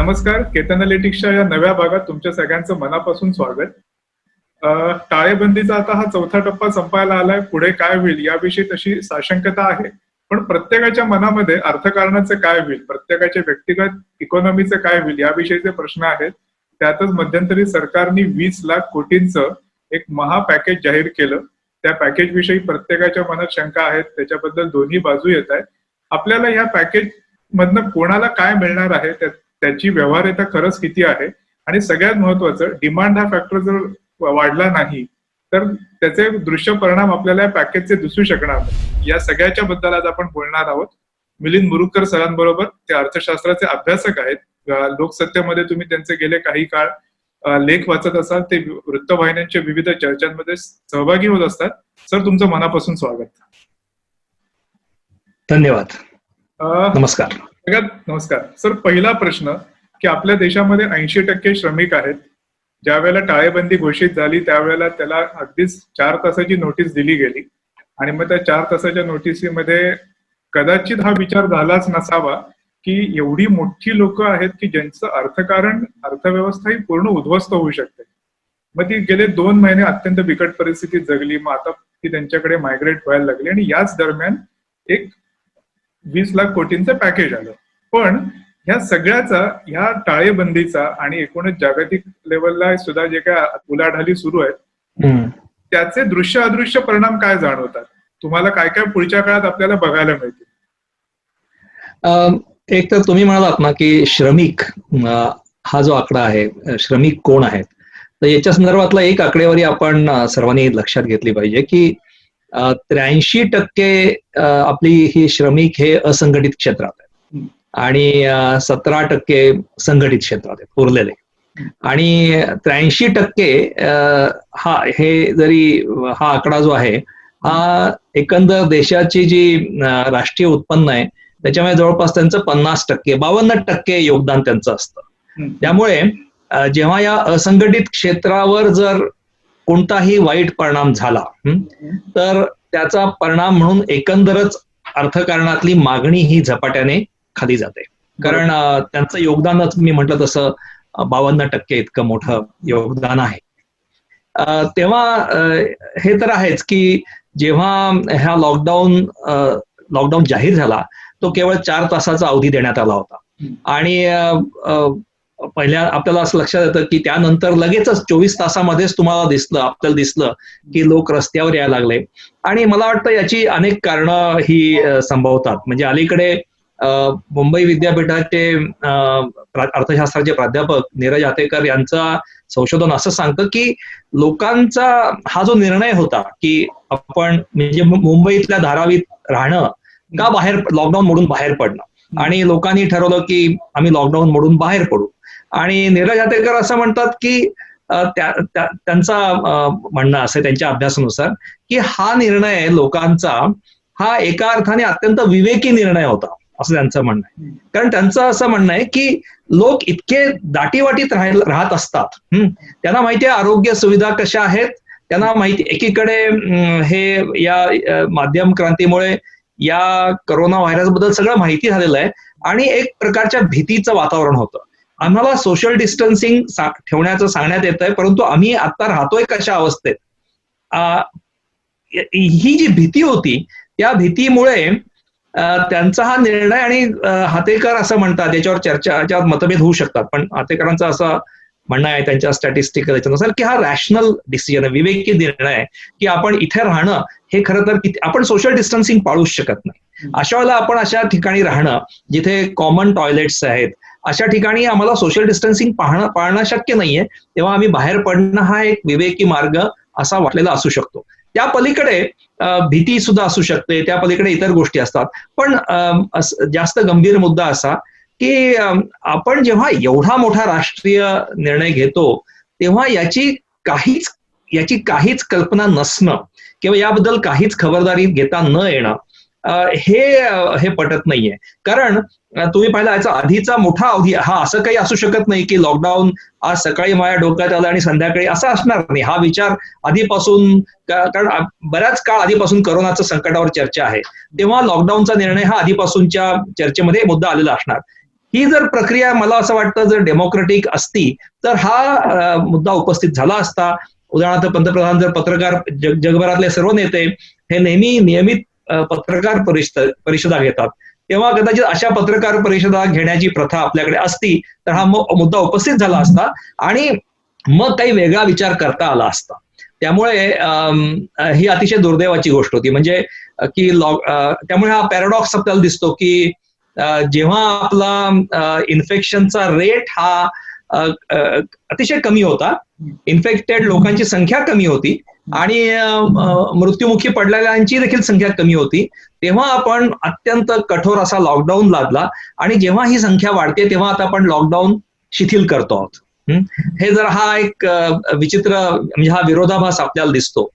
नमस्कार. केतन एनालिटिक्सच्या या नव्या भागात तुमच्या सगळ्यांचं मनापासून स्वागत. टाळेबंदीचा आता हा चौथा टप्पा संपायला आलाय. पुढे काय होईल याविषयी तशी साशंकता आहे, पण प्रत्येकाच्या मनामध्ये अर्थकारणाचं काय होईल, प्रत्येकाच्या व्यक्तिगत इकॉनॉमीचं काय होईल याविषयीचे प्रश्न आहेत. त्यातच मध्यंतरी सरकारने 20 लाख कोटींचं एक महा पॅकेज जाहीर केलं. त्या पॅकेज विषयी प्रत्येकाच्या मनात शंका आहेत, त्याच्याबद्दल दोन्ही बाजू येत आहेत. आपल्याला या पॅकेज मधनं कोणाला काय मिळणार आहे, त्याची व्यवहार्यता खरंच किती आहे, आणि सगळ्यात महत्वाचं डिमांड हा फॅक्टर जर वाढला नाही तर त्याचे दृश्य परिणाम आपल्याला या पॅकेजचे दिसू शकणार नाही. या सगळ्याच्या बद्दल आज आपण बोलणार आहोत मिलिंद मुरुगकर सरांबरोबर. ते अर्थशास्त्राचे अभ्यासक आहेत. लोकसत्तेमध्ये तुम्ही त्यांचे गेले काही काळ लेख वाचत असाल, ते वृत्तवाहिन्यांच्या विविध चर्चांमध्ये सहभागी होत असतात. सर, तुमचं मनापासून स्वागत. धन्यवाद. नमस्कार. नमस्कार सर. पहिला प्रश्न की आपल्या देशामध्ये 80% श्रमिक आहेत. ज्या वेळेला टाळेबंदी घोषित झाली त्यावेळेला त्याला अगदीच 4 तासाची नोटीस दिली गेली, आणि मग त्या 4 तासाच्या नोटीसीमध्ये कदाचित हा विचार झालाच नसावा की एवढी मोठी लोक आहेत की ज्यांचं अर्थव्यवस्था ही पूर्ण उद्ध्वस्त होऊ शकते. मग ती गेले 2 महिने अत्यंत बिकट परिस्थितीत जगली. मग आता ती त्यांच्याकडे मायग्रेट व्हायला लागली, आणि याच दरम्यान एक 20 लाख कोटींचं पॅकेज आलं. पण ह्या सगळ्याचा, ह्या टाळेबंदीचा आणि एकूणच जागतिक लेवलला सुद्धा जे काय उलाढाली सुरू आहेत त्याचे दृश्य अदृश्य परिणाम काय जाणवतात तुम्हाला? काय काय पुढच्या काळात आपल्याला बघायला मिळतील? एक तर तुम्ही म्हणालात ना की श्रमिक हा जो आकडा आहे, श्रमिक कोण आहेत, तर याच्या संदर्भातला एक आकडेवारी आपण सर्वांनी लक्षात घेतली पाहिजे की 83% आपली ही श्रमिक हे असंघटित क्षेत्रात आहेत आणि 17% संघटित क्षेत्रात आहेत उरलेले. आणि 83% हा आकडा जो आहे हा एकंदर देशाची जी राष्ट्रीय उत्पन्न आहे त्याच्यामुळे जवळपास त्यांचं 50%, 52% योगदान त्यांचं असतं. त्यामुळे जेव्हा या असंघटित क्षेत्रावर जर कोणताही वाईट परिणाम झाला तर त्याचा परिणाम म्हणून एकंदरच अर्थकारणातली मागणी ही झपाट्याने खाली जाते. कारण त्यांचं योगदानच मी म्हटलं तसं 52% इतकं मोठं योगदान आहे. तेव्हा हे तर आहेच की जेव्हा ह्या लॉकडाऊन जाहीर झाला तो केवळ 4 तासाचा अवधी देण्यात आला होता, आणि पहिल्या आपल्याला असं लक्षात येतं की त्यानंतर लगेचच 24 तासामध्येच आपल्याला दिसलं की लोक रस्त्यावर यायला लागले. आणि मला वाटतं याची अनेक कारणं ही संभवतात. म्हणजे अलीकडे मुंबई विद्यापीठाचे अर्थशास्त्राचे प्राध्यापक नीरज आतेकर यांचं संशोधन असं सांगतं की लोकांचा हा जो निर्णय होता की आपण म्हणजे मुंबईतल्या धारावीत राहणं का लॉकडाऊन मोडून बाहेर पडणं, आणि लोकांनी ठरवलं की आम्ही लॉकडाऊन मोडून बाहेर पडू. आणि नीरज आतेकर असं म्हणतात की त्यांचा म्हणणं असं त्यांच्या अभ्यासानुसार की हा निर्णय लोकांचा हा एका अर्थाने अत्यंत विवेकी निर्णय होता असं त्यांचं म्हणणं आहे. कारण त्यांचं असं म्हणणं आहे की लोक इतके दाटीवाटीत राहत असतात, त्यांना माहिती आहे आरोग्य सुविधा कशा आहेत, त्यांना माहिती एकीकडे हे या माध्यम क्रांतीमुळे या करोना व्हायरस बद्दल सगळं माहिती झालेलं आहे, आणि एक प्रकारच्या भीतीचं वातावरण होतं. आम्हाला सोशल डिस्टन्सिंग ठेवण्याचं सांगण्यात येत आहे, परंतु आम्ही आता राहतोय कशा अवस्थेत, ही जी भीती होती त्या भीतीमुळे त्यांचा हा निर्णय. आणि हातेकर असं म्हणतात, याच्यावर मतभेद होऊ शकतात, पण हातेकरांचं असं म्हणणं आहे त्यांच्या स्टॅटिस्टिक याच्यानुसार की हा रॅशनल डिसिजन आहे, विवेकी निर्णय आहे की आपण इथे राहणं हे खरं तर आपण सोशल डिस्टन्सिंग पाळूच शकत नाही. अशा वेळेला आपण अशा ठिकाणी राहणं जिथे कॉमन टॉयलेट्स आहेत, अशा ठिकाणी आम्हाला सोशल डिस्टन्सिंग पाळणं शक्य नाहीये, तेव्हा आम्ही बाहेर पडणं हा एक विवेकी मार्ग असा वाटलेला असू शकतो. त्या पलीकडे भीती सुद्धा असू शकते, त्या पलीकडे इतर गोष्टी असतात. पण जास्त गंभीर मुद्दा असा की आपण जेव्हा एवढा मोठा राष्ट्रीय निर्णय घेतो तेव्हा याची काहीच कल्पना नसणं किंवा याबद्दल काहीच खबरदारी घेता न येणं हे पटत नाहीये. कारण तुम्ही पाहिलं याचा आधीचा मोठा अवधी हा असं काही असू शकत नाही की लॉकडाऊन आज सकाळी माझ्या डोक्यात आलं आणि संध्याकाळी असं असणार नाही. हा विचार आधीपासून, कारण बऱ्याच काळ आधीपासून करोनाचं संकटावर चर्चा आहे, तेव्हा लॉकडाऊनचा निर्णय हा आधीपासूनच्या चर्चेमध्ये मुद्दा आलेला असणार. ही जर प्रक्रिया मला असं वाटतं जर डेमोक्रेटिक असती तर हा मुद्दा उपस्थित झाला असता. उदाहरणार्थ पंतप्रधान जर पत्रकार जगभरातले सर्व नेते हे नेहमी नियमित पत्रकार परिषदा घेतात, तेव्हा कदाचित अशा पत्रकार परिषदा घेण्याची प्रथा आपल्याकडे असती तर हा मुद्दा उपस्थित झाला असता आणि मग काही वेगळा विचार करता आला असता. त्यामुळे ही अतिशय दुर्दैवाची गोष्ट होती. म्हणजे की त्यामुळे हा पॅराडॉक्स आपल्याला दिसतो की जेव्हा आपला इन्फेक्शनचा रेट हा अतिशय कमी होता, इन्फेक्टेड लोकांची संख्या कमी होती आणि मृत्युमुखी पडलेल्यांची देखील संख्या कमी होती, तेव्हा आपण अत्यंत कठोर असा लॉकडाऊन लादला आणि जेव्हा ही संख्या वाढते तेव्हा आता आपण लॉकडाऊन शिथिल करतो आहोत. हे जर हा एक विचित्र म्हणजे हा विरोधाभास आपल्याला दिसतो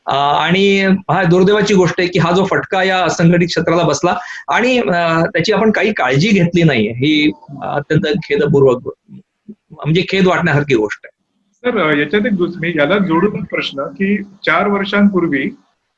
आणि हा दुर्दैवाची गोष्ट आहे की हा जो फटका या असंघटित क्षेत्राला बसला आणि त्याची आपण काही काळजी घेतली नाही, ही अत्यंत खेदपूर्वक म्हणजे खेद वाटण्यासारखी गोष्ट आहे. सर याच्यात एक मी याला जोडून प्रश्न की 4 वर्षांपूर्वी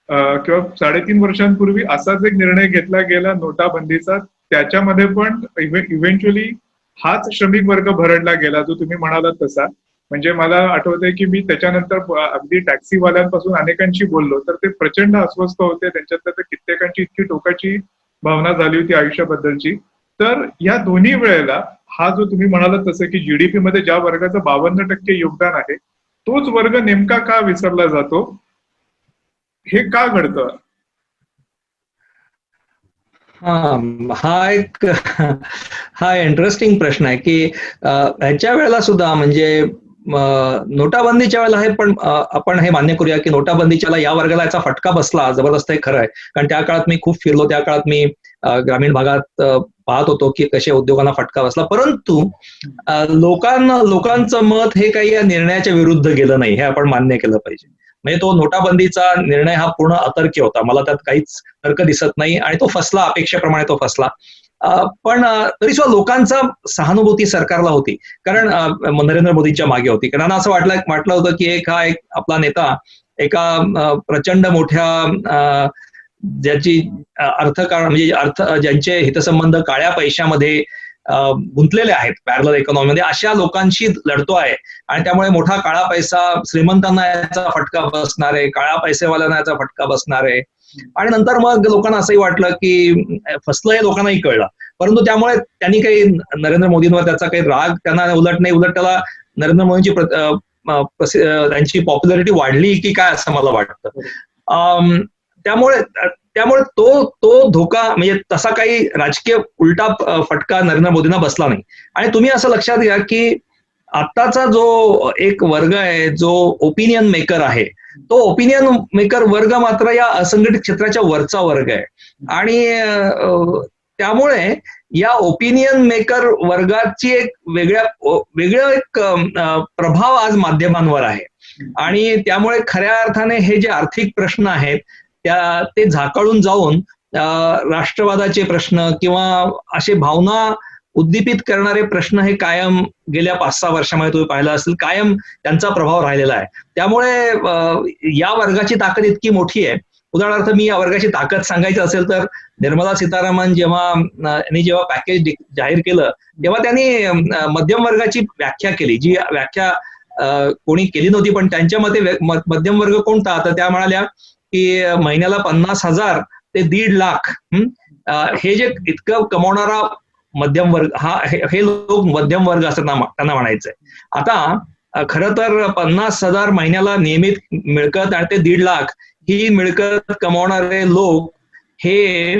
किंवा 3.5 वर्षांपूर्वी असाच एक निर्णय घेतला गेला नोटाबंदीचा, त्याच्यामध्ये पण इव्हेंच्युअली हाच श्रमिक वर्ग भरडला गेला जो तुम्ही म्हणालात तसा. म्हणजे मला आठवतंय की मी त्याच्यानंतर अगदी टॅक्सीवाल्यांपासून अनेकांशी बोललो तर ते प्रचंड अस्वस्थ होते, त्यांच्यात तर कित्येकांची इतकी टोकाची भावना झाली होती आयुष्याबद्दलची. तर या दोन्ही वेळेला हा जो तुम्ही म्हणालात तसं की जीडीपी मध्ये ज्या वर्गाचं 52% योगदान आहे तोच वर्ग नेमका का विसरला जातो, हे का घडतं? हा इंटरेस्टिंग प्रश्न आहे की ह्याच्या वेळेला सुद्धा म्हणजे नोटाबंदीच्या वेळेला आहे, पण आपण हे मान्य करूया की नोटाबंदीच्या वेळेला या वर्गाला याचा फटका बसला जबरदस्त हे खरं आहे. कारण त्या काळात मी खूप फिरलो, त्या काळात मी ग्रामीण भागात पाहत होतो की कसे उद्योगांना फटका बसला, परंतु लोकांचं मत हे काही या निर्णयाच्या विरुद्ध गेलं नाही, हे आपण मान्य केलं पाहिजे. म्हणजे तो नोटाबंदीचा निर्णय हा पूर्ण अतर्क्य होता, मला त्यात काहीच तर्क दिसत नाही आणि तो फसला, अपेक्षेप्रमाणे तो फसला. पण तरी सुद्धा लोकांचा सहानुभूती सरकारला होती, कारण नरेंद्र मोदींच्या मागे होती. कारण असं वाटलं होतं की एक आपला नेता एका प्रचंड मोठ्या ज्याची म्हणजे ज्यांचे हितसंबंध काळ्या पैशामध्ये गुंतलेले आहेत पॅरलल इकॉनॉमीमध्ये, अशा लोकांशी लढतो आहे आणि त्यामुळे मोठा काळा पैसा, श्रीमंतांना याचा फटका बसणार आहे, काळ्या पैसेवाल्यांना याचा फटका बसणार आहे. आणि नंतर मग लोकांना असंही वाटलं की फसलं हे लोकांनाही कळलं, परंतु त्यामुळे त्यांनी काही नरेंद्र मोदींवर त्याचा काही राग त्यांना उलट त्याला नरेंद्र मोदींची त्यांची पॉप्युलरिटी वाढली की काय असं मला वाटतं. त्यामुळे तो धोका म्हणजे तसा काही राजकीय उलटा फटका नरेंद्र मोदींना बसला नाही. आणि तुम्ही असं लक्षात घ्या की आत्ताचा जो एक वर्ग आहे जो ओपिनियन मेकर आहे, तो ओपिनियन मेकर वर्ग मात्र या असंघटित क्षेत्राच्या वरचा वर्ग आहे आणि त्यामुळे या ओपिनियन मेकर वर्गाची एक वेगळं एक प्रभाव आज माध्यमांवर आहे आणि त्यामुळे खऱ्या अर्थाने हे जे आर्थिक प्रश्न आहेत ते झाकाळून जाऊन राष्ट्रवादाचे प्रश्न किंवा असे भावना उद्दीपित करणारे प्रश्न हे कायम गेल्या 5-6 वर्षामध्ये तुम्ही पाहिलं असेल, कायम त्यांचा प्रभाव राहिलेला आहे. त्यामुळे या वर्गाची ताकद इतकी मोठी आहे. उदाहरणार्थ मी या वर्गाची ताकद सांगायची असेल तर निर्मला सीतारामन जेव्हा पॅकेज जाहीर केलं तेव्हा त्यांनी मध्यम वर्गाची व्याख्या केली, जी व्याख्या कोणी केली नव्हती, पण त्यांच्या मते मध्यम वर्ग कोणता, तर त्या म्हणाल्या की महिन्याला 50,000 ते 1.5 लाख हे जे इतकं कमवणारा मध्यम वर्ग, हे लोक मध्यम वर्ग असं त्यांना म्हणायचंय. आता खरं तर 50,000 महिन्याला नियमित मिळकत आणि ते 1.5 लाख ही मिळकत कमवणारे लोक हे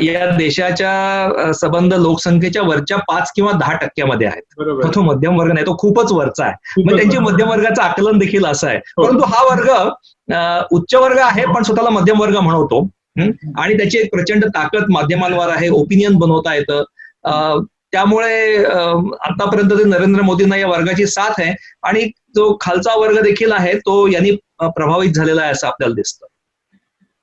या देशाच्या संबंध लोकसंख्येच्या वरच्या 5 किंवा 10% आहेत. तो मध्यम वर्ग नाही, तो खूपच वरचा आहे. म्हणजे त्यांच्या मध्यम वर्गाचं आकलन देखील असं आहे. परंतु हा वर्ग उच्च वर्ग आहे पण स्वतःला मध्यम वर्ग म्हणवतो आणि त्याची एक प्रचंड ताकद माध्यमांवर आहे, ओपिनियन बनवता येतं. त्यामुळे आतापर्यंत नरेंद्र मोदींना या वर्गाची साथ आहे आणि जो खालचा वर्ग देखील आहे तो यांनी प्रभावित झालेला आहे असं आपल्याला दिसतं.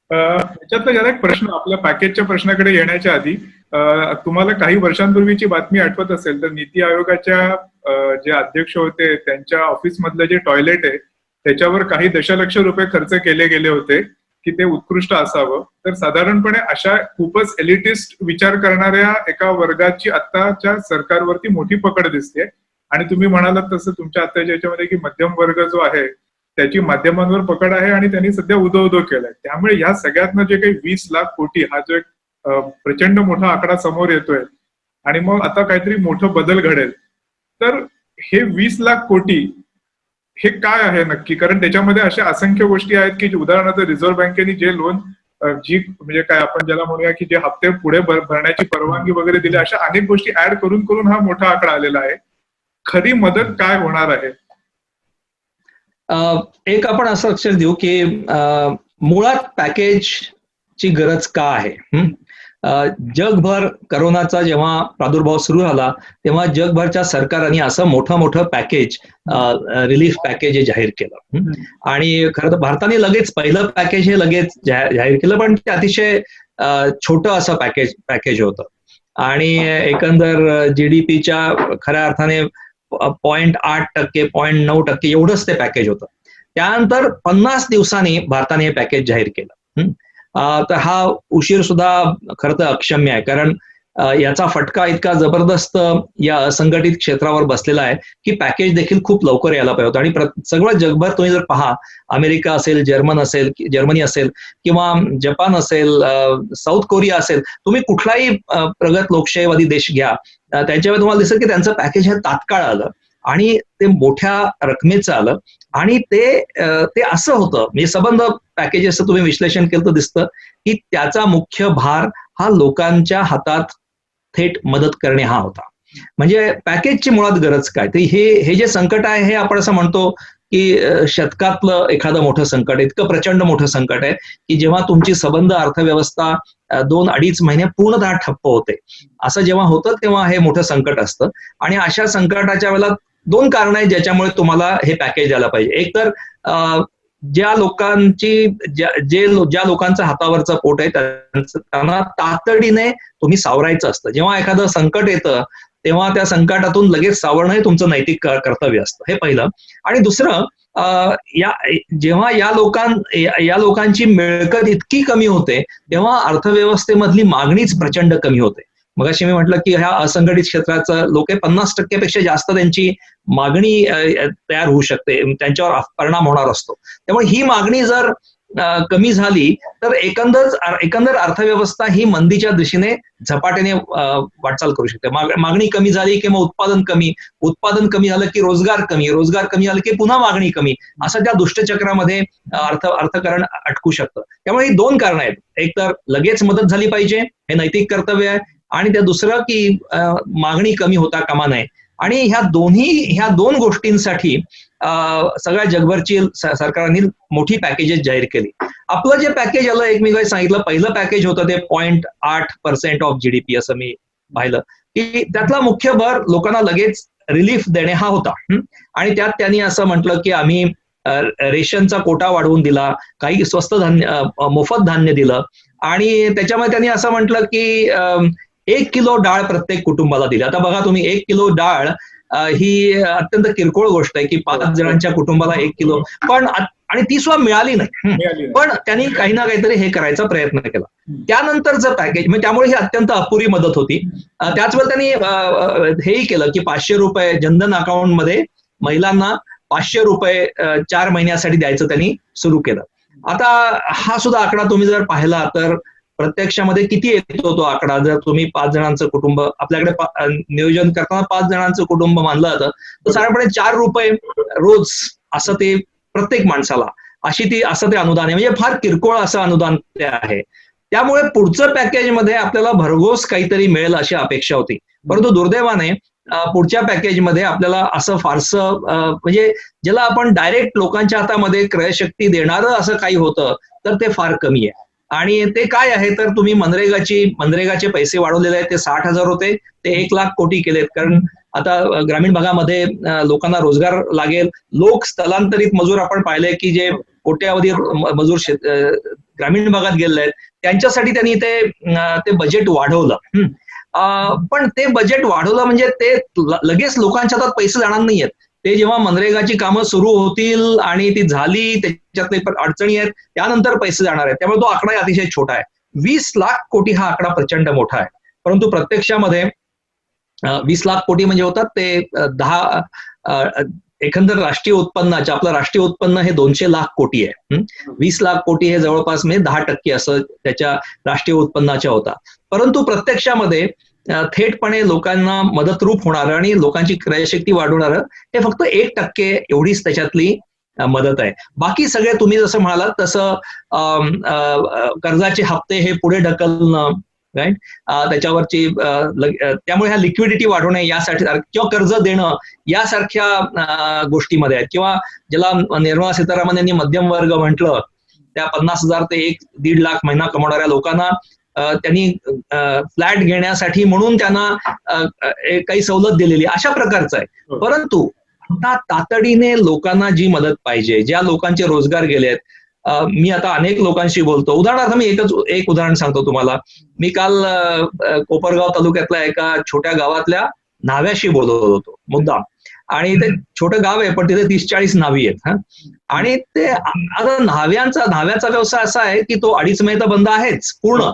त्याच्यातला जरा एक प्रश्न, आपल्या पॅकेजच्या प्रश्नाकडे येण्याच्या आधी तुम्हाला काही वर्षांपूर्वीची बातमी आठवत असेल तर नीती आयोगाच्या जे अध्यक्ष होते त्यांच्या ऑफिस मधलं जे टॉयलेट आहे त्याच्यावर काही दशलक्ष रुपये खर्च केले गेले होते की ते उत्कृष्ट असावं, तर साधारणपणे अशा खूपच एलिटिस्ट विचार करणाऱ्या एका वर्गाची आत्ताच्या सरकारवरती मोठी पकड दिसते. आणि तुम्ही म्हणालात तसं तुमच्या आत्ताच्या याच्यामध्ये की मध्यम वर्ग जो आहे त्याची माध्यमांवर पकड आहे आणि त्यांनी सध्या उदो केलाय. त्यामुळे ह्या सगळ्यातनं जे काही 20 लाख कोटी हा जो एक प्रचंड मोठा आकडा समोर येतोय आणि मग आता काहीतरी मोठं बदल घडेल, तर हे 20 लाख कोटी हे काय आहे नक्की? कारण त्याच्यामध्ये अशा असंख्य गोष्टी आहेत की उदाहरणार्थ रिझर्व्ह बँकेने जे लोन जी म्हणजे काय आपण ज्याला म्हणूया की जे हप्ते पुढे भरण्याची परवानगी वगैरे दिली, अशा अनेक गोष्टी ऍड करून करून हा मोठा आकडा आलेला आहे. खरी मदत काय होणार आहे? एक आपण असं लक्षात देऊ की मुळात पॅकेजची गरज का आहे. जगभर करोनाचा जेव्हा प्रादुर्भाव सुरू झाला तेव्हा जगभरच्या सरकारांनी असं मोठं पॅकेज, रिलीफ पॅकेज हे जाहीर केलं. आणि खरं तर भारताने लगेच पहिलं पॅकेज हे लगेच जाहीर केलं, पण ते अतिशय छोटं असं पॅकेज होतं. आणि एकंदर जीडीपीच्या खऱ्या अर्थाने 0.8%, 0.9% एवढंच ते पॅकेज होतं. त्यानंतर 50 दिवसांनी भारताने हे पॅकेज जाहीर केलं. तर हा उशीर सुद्धा खरं तर अक्षम्य आहे, कारण याचा फटका इतका जबरदस्त या असंघटित क्षेत्रावर बसलेला आहे की पॅकेज देखील खूप लवकर यायला पाहिजे होतं. आणि सगळं जगभर तुम्ही जर पहा, अमेरिका असेल, जर्मनी असेल किंवा जपान असेल, साऊथ कोरिया असेल, तुम्ही कुठलाही प्रगत लोकशाहीवादी देश घ्या, त्यांच्यावर तुम्हाला दिसेल की त्यांचं पॅकेज हे तात्काळ आलं आणि ते मोठ्या रकमेचं आलं. आणि ते असं होतं, म्हणजे सबंध पॅकेजेसचं तुम्ही विश्लेषण केलं तर दिसतं की त्याचा मुख्य भार हा लोकांच्या हातात थेट मदत करणे हा होता. म्हणजे पॅकेजची मुळात गरज काय? तर हे जे संकट आहे हे आपण असं म्हणतो की शतकातलं एखादं मोठं संकट, इतकं प्रचंड मोठं संकट आहे की जेव्हा तुमची सबंध अर्थव्यवस्था 2-2.5 महिने पूर्णतः ठप्प होते, असं जेव्हा होतं तेव्हा हे मोठं संकट असतं. आणि अशा संकटाच्या वेळेला 2 कारणं आहेत ज्याच्यामुळे तुम्हाला हे पॅकेज द्यायला पाहिजे. एक तर ज्या लोकांचं हातावरचं पोट आहे त्यांना तातडीने तुम्ही सावरायचं असतं. जेव्हा एखादं संकट येतं तेव्हा त्या संकटातून लगेच सावरणं हे तुमचं नैतिक कर्तव्य असतं, हे पहिलं. आणि दुसरं, जेव्हा या लोकांची मिळकत इतकी कमी होते तेव्हा अर्थव्यवस्थेमधली मागणीच प्रचंड कमी होते. मगाशी मी म्हटलं की ह्या असंघटित क्षेत्राचं लोक 50% पेक्षा जास्त त्यांची मागणी तयार होऊ शकते, त्यांच्यावर परिणाम होणार असतो. त्यामुळे ही मागणी जर कमी झाली तर एकंदर अर्थव्यवस्था ही मंदीच्या दिशेने झपाट्याने वाटचाल करू शकते. मागणी कमी झाली की मग उत्पादन कमी झालं की रोजगार कमी झालं की पुन्हा मागणी कमी, असं त्या दुष्टचक्रामध्ये अर्थकारण अटकू शकतं. त्यामुळे ही 2 कारणं आहेत. एक तर लगेच मदत झाली पाहिजे, हे नैतिक कर्तव्य आहे. आणि त्या दुसरं की मागणी कमी होता कामा नये. आणि ह्या 2 गोष्टींसाठी सगळ्या जगभरची सरकारांनी मोठी पॅकेजेस जाहीर केली. आपलं जे पॅकेज आलं, एक मी सांगितलं, पहिलं पॅकेज होतं ते 0.8% ऑफ जीडीपी, असं मी पाहिलं की त्यातला मुख्य भर लोकांना लगेच रिलीफ देणे हा होता. आणि त्यात त्यांनी असं म्हटलं की आम्ही रेशनचा कोटा वाढवून दिला, काही स्वस्त धान्य, मोफत धान्य दिलं. आणि त्याच्यामध्ये त्यांनी असं म्हटलं की 1 किलो डाळ प्रत्येक कुटुंबाला दिली. आता बघा तुम्ही, 1 किलो डाळ ही अत्यंत किरकोळ गोष्ट आहे की 5 जणांच्या कुटुंबाला 1 किलो, पण आणि ती सुद्धा मिळाली नाही. पण त्यांनी काही ना काहीतरी हे करायचा प्रयत्न केला. त्यानंतरचं पॅकेज, म्हणजे त्यामुळे ही अत्यंत अपुरी मदत होती. त्याच वेळेला त्यांनी हेही केलं की 500 रुपये जनधन अकाउंट मध्ये महिलांना 500 रुपये 4 महिन्यासाठी द्यायचं त्यांनी सुरू केलं. आता हा सुद्धा आकडा तुम्ही जर पाहिला तर प्रत्यक्षामध्ये किती येतो तो आकडा? जर तुम्ही 5 जणांचं कुटुंब, आपल्याकडे नियोजन करताना 5 जणांचं कुटुंब मानलं जातं, तर साधारणपणे 4 रुपये रोज असं ते प्रत्येक माणसाला, असं ते अनुदान आहे. म्हणजे फार किरकोळ असं अनुदान ते आहे. त्यामुळे पुढचं पॅकेजमध्ये आपल्याला भरघोस काहीतरी मिळेल अशी अपेक्षा होती. परंतु दुर्दैवाने पुढच्या पॅकेजमध्ये आपल्याला असं फारसं, म्हणजे ज्याला आपण डायरेक्ट लोकांच्या हातामध्ये क्रयशक्ती देणारं असं काही होतं तर ते फार कमी आहे. आणि ते काय आहे तर तुम्ही मनरेगाचे पैसे वाढवलेले आहेत, ते 60,000 होते, ते 1 लाख कोटी केलेत. कारण आता ग्रामीण भागामध्ये लोकांना रोजगार लागेल. लोक स्थलांतरित मजूर आपण पाहिले की जे कोट्यावधी मजूर ग्रामीण भागात गेलेले आहेत, त्यांच्यासाठी त्यांनी ते बजेट वाढवलं. पण ते बजेट वाढवलं म्हणजे ते लगेच लोकांच्या हातात पैसे जाणार नाहीयेत. ते जेव्हा मनरेगाची कामं सुरू होतील आणि ती झाली, त्याच्यातले अडचणी आहेत, त्यानंतर पैसे जाणार आहेत. त्यामुळे तो आकडा अतिशय छोटा आहे. 20 लाख कोटी हा आकडा प्रचंड मोठा आहे. परंतु प्रत्यक्षामध्ये 20 लाख कोटी म्हणजे होतात ते 10 एकंदर राष्ट्रीय उत्पन्नाचे, आपलं राष्ट्रीय उत्पन्न हे 200 लाख कोटी आहे. 20 लाख कोटी हे जवळपास म्हणजे 10% असं त्याच्या राष्ट्रीय उत्पन्नाच्या होता. परंतु प्रत्यक्षामध्ये थेटपणे लोकांना मदतरूप होणारं आणि लोकांची क्रयशक्ती वाढवणारं हे फक्त 1% एवढीच त्याच्यातली मदत आहे. बाकी सगळे तुम्ही जसं म्हणालात तसं कर्जाचे हप्ते हे पुढे ढकलणं, राईट, त्याच्यावरची त्यामुळे ह्या लिक्विडिटी वाढवणे यासाठी किंवा कर्ज देणं यासारख्या गोष्टीमध्ये आहेत. किंवा ज्याला निर्मला सीतारामन यांनी मध्यम वर्ग म्हटलं, त्या 50,000 ते 1-1.5 लाख महिना कमवणाऱ्या लोकांना त्यांनी फ्लॅट घेण्यासाठी म्हणून त्यांना काही सवलत दिलेली अशा प्रकारचं आहे. परंतु आता तातडीने लोकांना जी मदत पाहिजे, ज्या लोकांचे रोजगार गेलेत, मी आता अनेक लोकांशी बोलतो. उदाहरणार्थ मी एक उदाहरण सांगतो तुम्हाला. मी काल कोपरगाव तालुक्यातल्या एका छोट्या गावातल्या न्हाव्याशी बोलत होतो मुद्दाम. आणि ते छोटं गाव आहे पण तिथे 30-40 न्हावी आहेत. आणि ते आता न्हाव्याचा व्यवसाय असा आहे की तो 2.5 महिने तर बंद आहेच पूर्ण,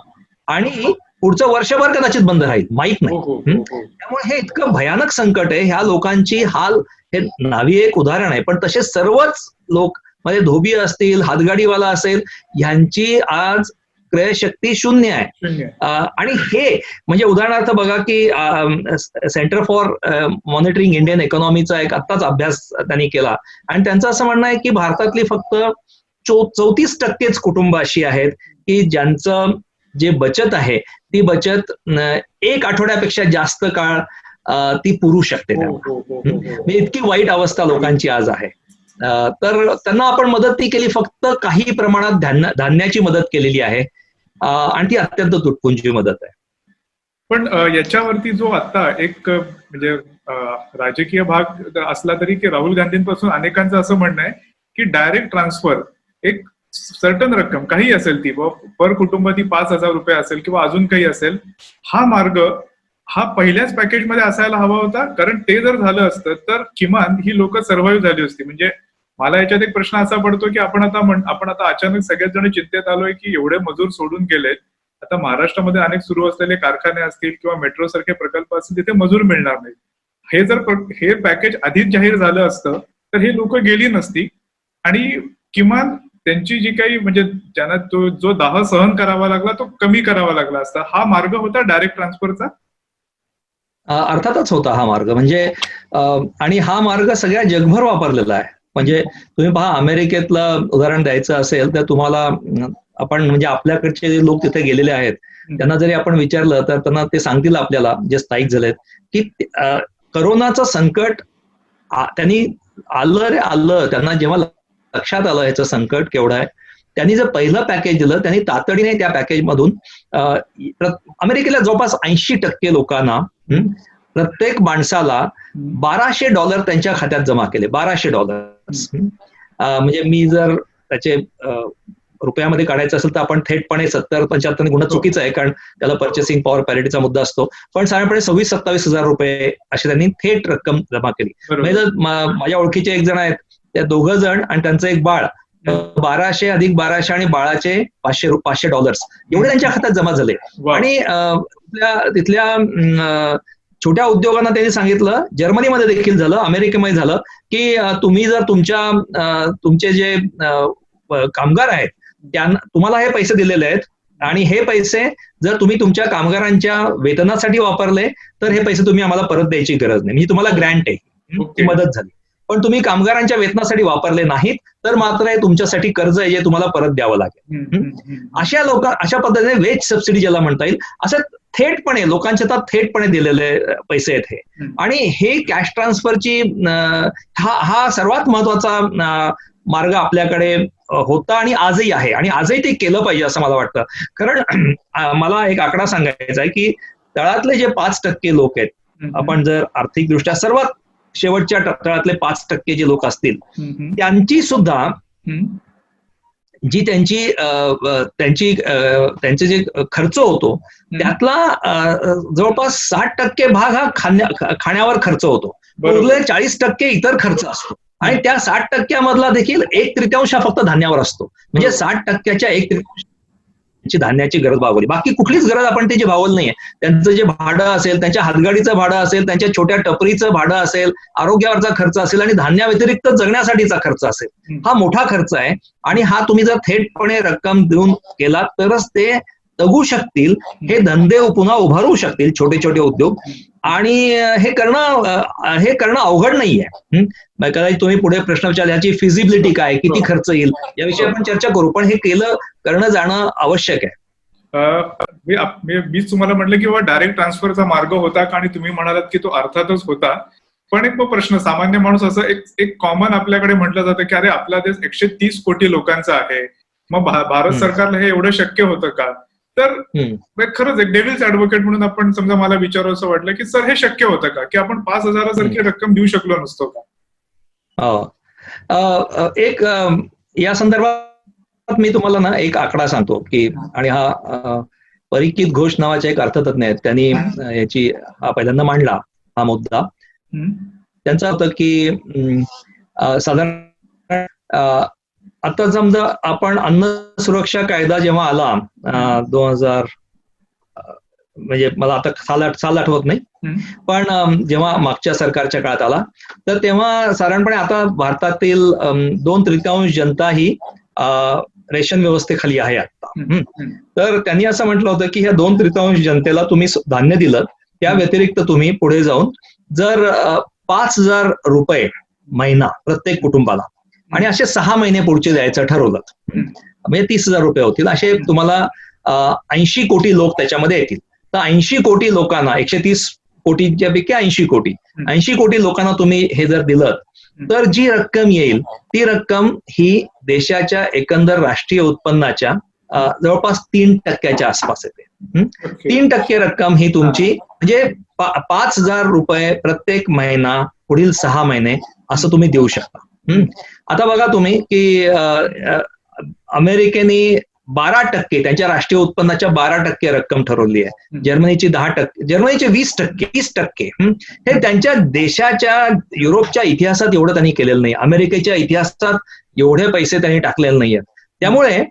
आणि पुढचं वर्षभर कदाचित बंद राहील, माहित नाही. त्यामुळे हे इतकं भयानक संकट आहे. ह्या लोकांची हाल, हे न्हावी एक उदाहरण आहे, पण तसे सर्वच लोक म्हणजे धोबी असतील, हातगाडीवाला असेल, ह्यांची आज क्रयशक्ती शून्य आहे. आणि हे म्हणजे उदाहरणार्थ बघा की सेंटर फॉर मॉनिटरिंग इंडियन इकॉनॉमीचा एक आत्ताच अभ्यास त्यांनी केला आणि त्यांचं असं म्हणणं आहे की भारतातली फक्त 34% कुटुंब अशी आहेत की ज्यांचं जे बचत आहे ती बचत 1 आठवड्यापेक्षा जास्त काळ ती पुरू शकते. म्हणजे इतकी वाईट अवस्था लोकांची आज आहे. तर त्यांना आपण मदत ती केली, फक्त काही प्रमाणात धान्याची मदत केलेली आहे आणि ती अत्यंत तुटपुंजी मदत आहे. पण याच्यावरती जो आता एक म्हणजे राजकीय भाग असला तरी की राहुल गांधींपासून अनेकांचं असं म्हणणं आहे की डायरेक्ट ट्रान्सफर एक सर्टन रक्कम काही असेल ती पर कुटुंब ती 5,000 रुपये असेल किंवा अजून काही असेल, हा मार्ग हा पहिल्याच पॅकेजमध्ये असायला हवा होता. कारण ते जर झालं असतं तर किमान ही लोक सर्व्हाइव्ह झाली असती. म्हणजे मला याच्यात एक प्रश्न असा पडतो की आपण आता अचानक सगळेच जण चिंतेत आलोय की एवढे मजूर सोडून गेलेत, आता महाराष्ट्रामध्ये अनेक सुरू असलेले कारखाने असतील किंवा मेट्रो सारखे प्रकल्प असतील, तिथे मजूर मिळणार नाही. हे जर हे पॅकेज आधीच जाहीर झालं असतं तर हे लोक गेली नसती आणि किमान त्यांची जी काही म्हणजे ज्यांना जो दाह सहन करावा लागला तो कमी करावा लागला असता. हा मार्ग होता डायरेक्ट ट्रान्सफरचा? अर्थातच होता हा मार्ग. म्हणजे आणि हा मार्ग सगळ्या जगभर वापरलेला आहे. म्हणजे तुम्ही पहा, अमेरिकेतलं उदाहरण द्यायचं असेल तर तुम्हाला आपण म्हणजे आपल्याकडचे जे लोक तिथे गेलेले आहेत त्यांना जरी आपण विचारलं तर त्यांना ते सांगतील आपल्याला, जे स्थायिक झालेत, की करोनाचं संकट त्यांनी आलं त्यांना जेव्हा लक्षात आलं ह्याचं संकट केवढं आहे, त्यांनी जर पहिलं पॅकेज दिलं, त्यांनी तातडीने त्या पॅकेजमधून अमेरिकेला जवळपास 80% लोकांना प्रत्येक माणसाला $1,200 त्यांच्या खात्यात जमा केले. $1,200. म्हणजे मी जर त्याचे रुपयामध्ये काढायचं असेल तर आपण थेटपणे 70-75 गुण चुकीचं आहे, कारण त्याला पर्चेसिंग पॉवर पॅरिटीचा मुद्दा असतो. पण साधारणपणे 26-27 हजार रुपये अशी त्यांनी थेट रक्कम जमा केली. म्हणजे माझ्या ओळखीचे एक जण आहेत, त्या 2 जण आणि त्यांचं एक बाळ, 1200 अधिक 1200 आणि बाळाचे $500 एवढे त्यांच्या खात्यात जमा झाले. आणि तिथल्या छोट्या उद्योगांना त्यांनी सांगितलं, जर्मनीमध्ये देखील झालं, अमेरिकेमध्ये झालं, की तुम्ही जर तुमचे जे कामगार आहेत त्यांना तुम्हाला हे पैसे दिलेले आहेत आणि हे पैसे जर तुम्ही तुमच्या कामगारांच्या वेतनासाठी वापरले तर हे पैसे तुम्ही आम्हाला परत द्यायची गरज नाही. म्हणजे तुम्हाला ग्रँट आहे, ती मदत झाली. पण तुम्ही कामगारांच्या वेतनासाठी वापरले नाहीत तर मात्र हे तुमच्यासाठी कर्ज आहे जे तुम्हाला परत द्यावं लागेल. अशा पद्धतीने वेज सबसिडी ज्याला म्हणता येईल, असं थेटपणे लोकांच्या हातात थेटपणे दिलेले पैसे आहेत हे. आणि हे कॅश ट्रान्सफरची हा सर्वात महत्वाचा मार्ग आपल्याकडे होता आणि आजही आहे, आणि आजही ते केलं पाहिजे असं मला वाटतं. कारण मला एक आकडा सांगायचा आहे की तळातले जे 5% लोक आहेत, आपण जर आर्थिकदृष्ट्या सर्वात शेवटच्या तळातले 5% जे लोक असतील, त्यांची सुद्धा जी त्यांचे जे खर्च होतो त्यातला जवळपास 60% भाग हा खाण्यावर खर्च होतो. बरोबर. उरलेले 40% इतर खर्च असतो आणि त्या 60% देखील 1/3 हा फक्त धान्यावर असतो. म्हणजे बरोबर. 60%च्या 1/3 धान्याची गरज भागवली. बाकी कुठलीच गरज आपण त्याची भागवली नाहीये. त्यांचं जे भाडं असेल, त्यांच्या हातगाडीचं भाडं असेल, त्यांच्या छोट्या टपरीचं भाडं असेल, आरोग्यावरचा खर्च असेल आणि धान्याव्यतिरिक्त जगण्यासाठीचा खर्च असेल, हा मोठा खर्च आहे. आणि हा तुम्ही जर थेटपणे रक्कम देऊन केला तरच ते जगू शकतील, हे धंदे पुन्हा उभारू शकतील, छोटे छोटे उद्योग. आणि हे करणं अवघड नाहीये. कदाचित तुम्ही पुढे प्रश्न विचारला याची फिजिबिलिटी काय, किती खर्च येईल, याविषयी आपण चर्चा करू, पण हे करणं जाणं आवश्यक आहे. मीच तुम्हाला म्हटलं की बाबा डायरेक्ट ट्रान्सफरचा मार्ग होता का, आणि तुम्ही म्हणालात की तो अर्थातच होता. पण एक प्रश्न, सामान्य माणूस असं एक कॉमन आपल्याकडे म्हटलं जातं की अरे आपला देश 130 कोटी लोकांचा आहे, मग भारत सरकारला हे एवढं शक्य होतं का? तर खरंच एक डेव्हिल्स ऍडव्होकेट म्हणून आपण समजा मला विचारू असं वाटलं की सर हे शक्य होतं का, की आपण 5,000 सारखी रक्कम देऊ शकलो नसतो का? एक या संदर्भात मी तुम्हाला ना एक आकडा सांगतो की, आणि हा परिकित घोष नावाचे एक अर्थतज्ञ आहेत, त्यांनी हा पहिल्यांदा मांडला हा मुद्दा. त्यांचं होतं की साधारण आता समजा आपण अन्न सुरक्षा कायदा जेव्हा आला 2000, म्हणजे मला आता साल आठवत नाही, पण जेव्हा मागच्या सरकारच्या काळात आला तर तेव्हा साधारणपणे आता भारतातील 2/3 जनता ही रेशन व्यवस्थेखाली आहे आता. तर त्यांनी असं म्हटलं होतं की ह्या 2/3 जनतेला तुम्ही धान्य दिलं, त्या व्यतिरिक्त तुम्ही पुढे जाऊन जर 5,000 रुपये महिना प्रत्येक कुटुंबाला आणि असे 6 महिने पुढचे द्यायचं ठरवलं, म्हणजे 30,000 रुपये होतील. असे तुम्हाला 80 कोटी लोक त्याच्यामध्ये येतील. तर 80 कोटी लोकांना, 130 कोटीच्या पैकी 80 कोटी लोकांना तुम्ही हे जर दिलं तर जी रक्कम येईल ती रक्कम ही देशाच्या एकंदर राष्ट्रीय उत्पन्नाच्या जवळपास 3% आसपास येते. 3% रक्कम ही तुमची, म्हणजे 5,000 रुपये प्रत्येक महिना पुढील 6 महिने असं तुम्ही देऊ शकता. आता बघा तुम्ही की अमेरिकेने 12% त्यांच्या राष्ट्रीय उत्पन्नाच्या 12% रक्कम ठरवली आहे. जर्मनीची 10%, जर्मनीचे 20%. हे त्यांच्या देशाच्या, युरोपच्या इतिहासात एवढं त्यांनी केलेलं नाही, अमेरिकेच्या इतिहासात एवढे पैसे त्यांनी टाकलेले नाहीयेत. त्यामुळे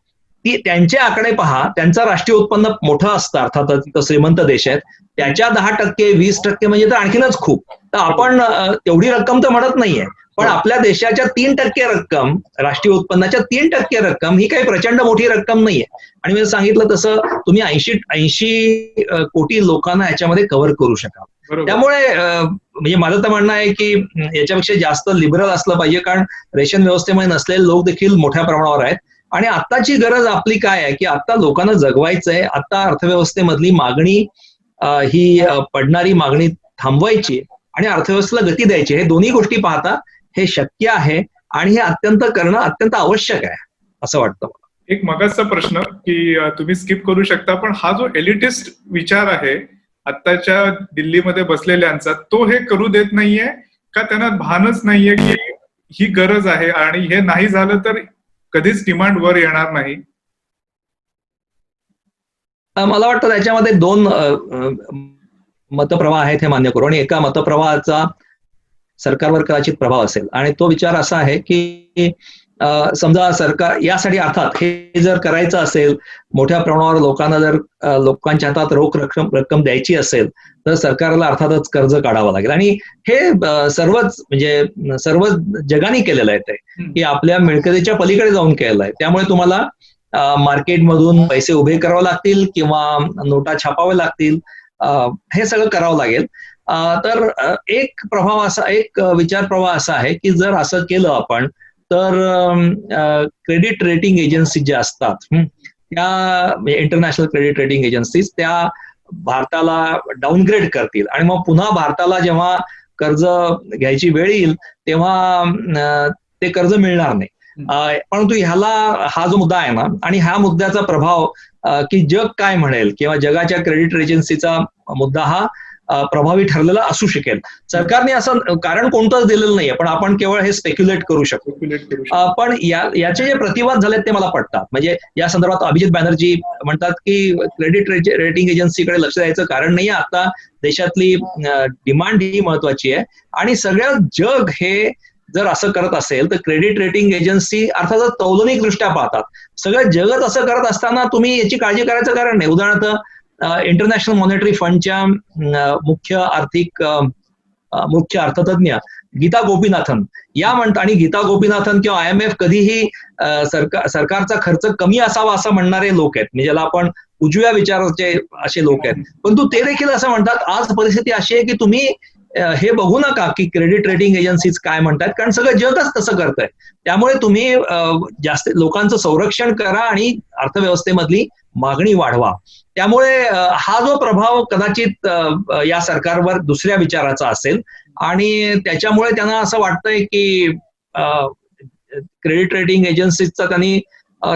त्यांचे आकडे पहा, त्यांचं राष्ट्रीय उत्पन्न मोठं असतं, अर्थातच श्रीमंत देश आहेत, त्याच्या 10%, 20% म्हणजे तर आणखीनच खूप. तर आपण तेवढी रक्कम तर म्हणत नाहीये, पण आपल्या देशाच्या 3% रक्कम, राष्ट्रीय उत्पन्नाच्या 3% रक्कम ही काही प्रचंड मोठी रक्कम नाहीये. आणि मी सांगितलं तसं तुम्ही 80 कोटी लोकांना याच्यामध्ये कव्हर करू शकाल. त्यामुळे म्हणजे माझं तर म्हणणं आहे की याच्यापेक्षा जास्त लिबरल असलं पाहिजे, कारण रेशन व्यवस्थेमध्ये नसलेले लोक देखील मोठ्या प्रमाणावर आहेत. आणि आत्ताची गरज आपली काय आहे की आता लोकांना जगवायचंय, आता अर्थव्यवस्थेमधली मागणी ही पडणारी मागणी थांबवायची आणि अर्थव्यवस्थेला गती द्यायची, हे दोन्ही गोष्टी पाहता हे शक्य आहे आणि हे करणं अत्यंत आवश्यक आहे असं वाटतं मला. एक मगाचा प्रश्न की तुम्ही स्किप करू शकता, पण हा जो एलिटिस्ट विचार आहे आत्ताच्या दिल्लीमध्ये बसलेल्यांचा, तो हे करू देत नाहीये का? त्यांना भानच नाहीये की ही गरज आहे आणि हे नाही झालं तर कधीच डिमांड वर येणार नाही? मला वाटतं त्याच्यामध्ये 2 मतप्रवाह आहेत हे मान्य करू, आणि एका मतप्रवाहाचा सरकारवर कदाचित प्रभाव असेल. आणि तो विचार असा आहे की समजा सरकार यासाठी, अर्थात हे जर करायचं असेल, मोठ्या प्रमाणावर लोकांना जर लोकांच्या हातात रोख रक्कम द्यायची असेल तर सरकारला अर्थातच कर्ज काढावं लागेल. आणि हे सर्व जगाने केलेलं आहे ते, की आपल्या मिळकतीच्या पलीकडे जाऊन केलेलं आहे. त्यामुळे तुम्हाला मार्केटमधून पैसे उभे करावे लागतील किंवा नोटा छापाव्या लागतील, हे सगळं करावं लागेल. तर एक विचार प्रवाह असा आहे की जर असं केलं आपण तर क्रेडिट रेटिंग एजन्सी ज्या असतात त्या, म्हणजे इंटरनॅशनल क्रेडिट रेटिंग एजन्सीज, त्या भारताला डाऊनग्रेड करतील आणि मग पुन्हा भारताला जेव्हा कर्ज घ्यायची वेळ येईल तेव्हा ते कर्ज मिळणार नाही. परंतु हा जो मुद्दा आहे ना, आणि ह्या मुद्द्याचा प्रभाव की जग काय म्हणेल किंवा जगाच्या क्रेडिट एजन्सीचा मुद्दा हा प्रभावी ठरलेला असू शकेल. सरकारने असं कारण कोणतंच दिलेलं नाहीये, पण आपण केवळ हे स्पेक्युलेट करू शकतो. Calculate करू शकतो. पण याचे जे प्रतिवाद झालेत ते मला पटतात. म्हणजे या संदर्भात अभिजित बॅनर्जी म्हणतात की क्रेडिट रेटिंग एजन्सीकडे लक्ष द्यायचं कारण नाही. आता देशातली डिमांड ही महत्वाची आहे आणि सगळं जग हे जर असं करत असेल तर क्रेडिट रेटिंग एजन्सी अर्थातच तौलनिक दृष्ट्या पाहतात. सगळं जगत असं करत असताना तुम्ही याची काळजी करायचं कारण नाही. उदाहरणार्थ इंटरनॅशनल मॉनिटरी फंडच्या मुख्य अर्थतज्ञ गीता गोपीनाथन या म्हणतात, आणि गीता गोपीनाथन किंवा IMF कधीही सरकारचा खर्च कमी असावा असं म्हणणारे लोक आहेत, म्हणजे ज्याला आपण उजव्या विचाराचे असे लोक आहेत. परंतु ते देखील असं म्हणतात आज परिस्थिती अशी आहे की तुम्ही हे बघू नका की क्रेडिट रेटिंग एजन्सीज काय म्हणतात, कारण सगळं जगच तसं करतंय. त्यामुळे तुम्ही जास्त लोकांचं संरक्षण करा आणि अर्थव्यवस्थेमधली मागणी वाढवा. त्यामुळे हा जो प्रभाव कदाचित या सरकारवर दुसऱ्या विचाराचा असेल आणि त्याच्यामुळे त्यांना असं वाटतंय की क्रेडिट रेटिंग एजन्सीजचं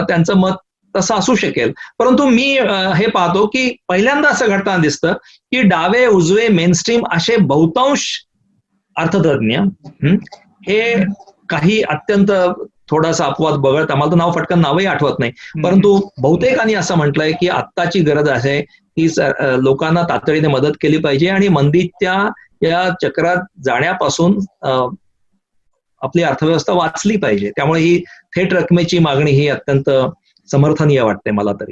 त्यांचं मत तसं असू शकेल. परंतु मी हे पाहतो की पहिल्यांदा असं घडताना दिसतं की डावे उजवे मेनस्ट्रीम असे बहुतांश अर्थतज्ञ हे काही अत्यंत थोडासा अपवाद वगळता, मला तर नाव फटकन नावही आठवत नाही, परंतु बहुतेकांनी असं म्हटलंय की आत्ताची गरज आहे की लोकांना तातडीने मदत केली पाहिजे आणि मंदीच्या या चक्रात जाण्यापासून आपली अर्थव्यवस्था वाचली पाहिजे. त्यामुळे ही थेट रकमेची मागणी ही अत्यंत समर्थनीय वाटते मला तरी.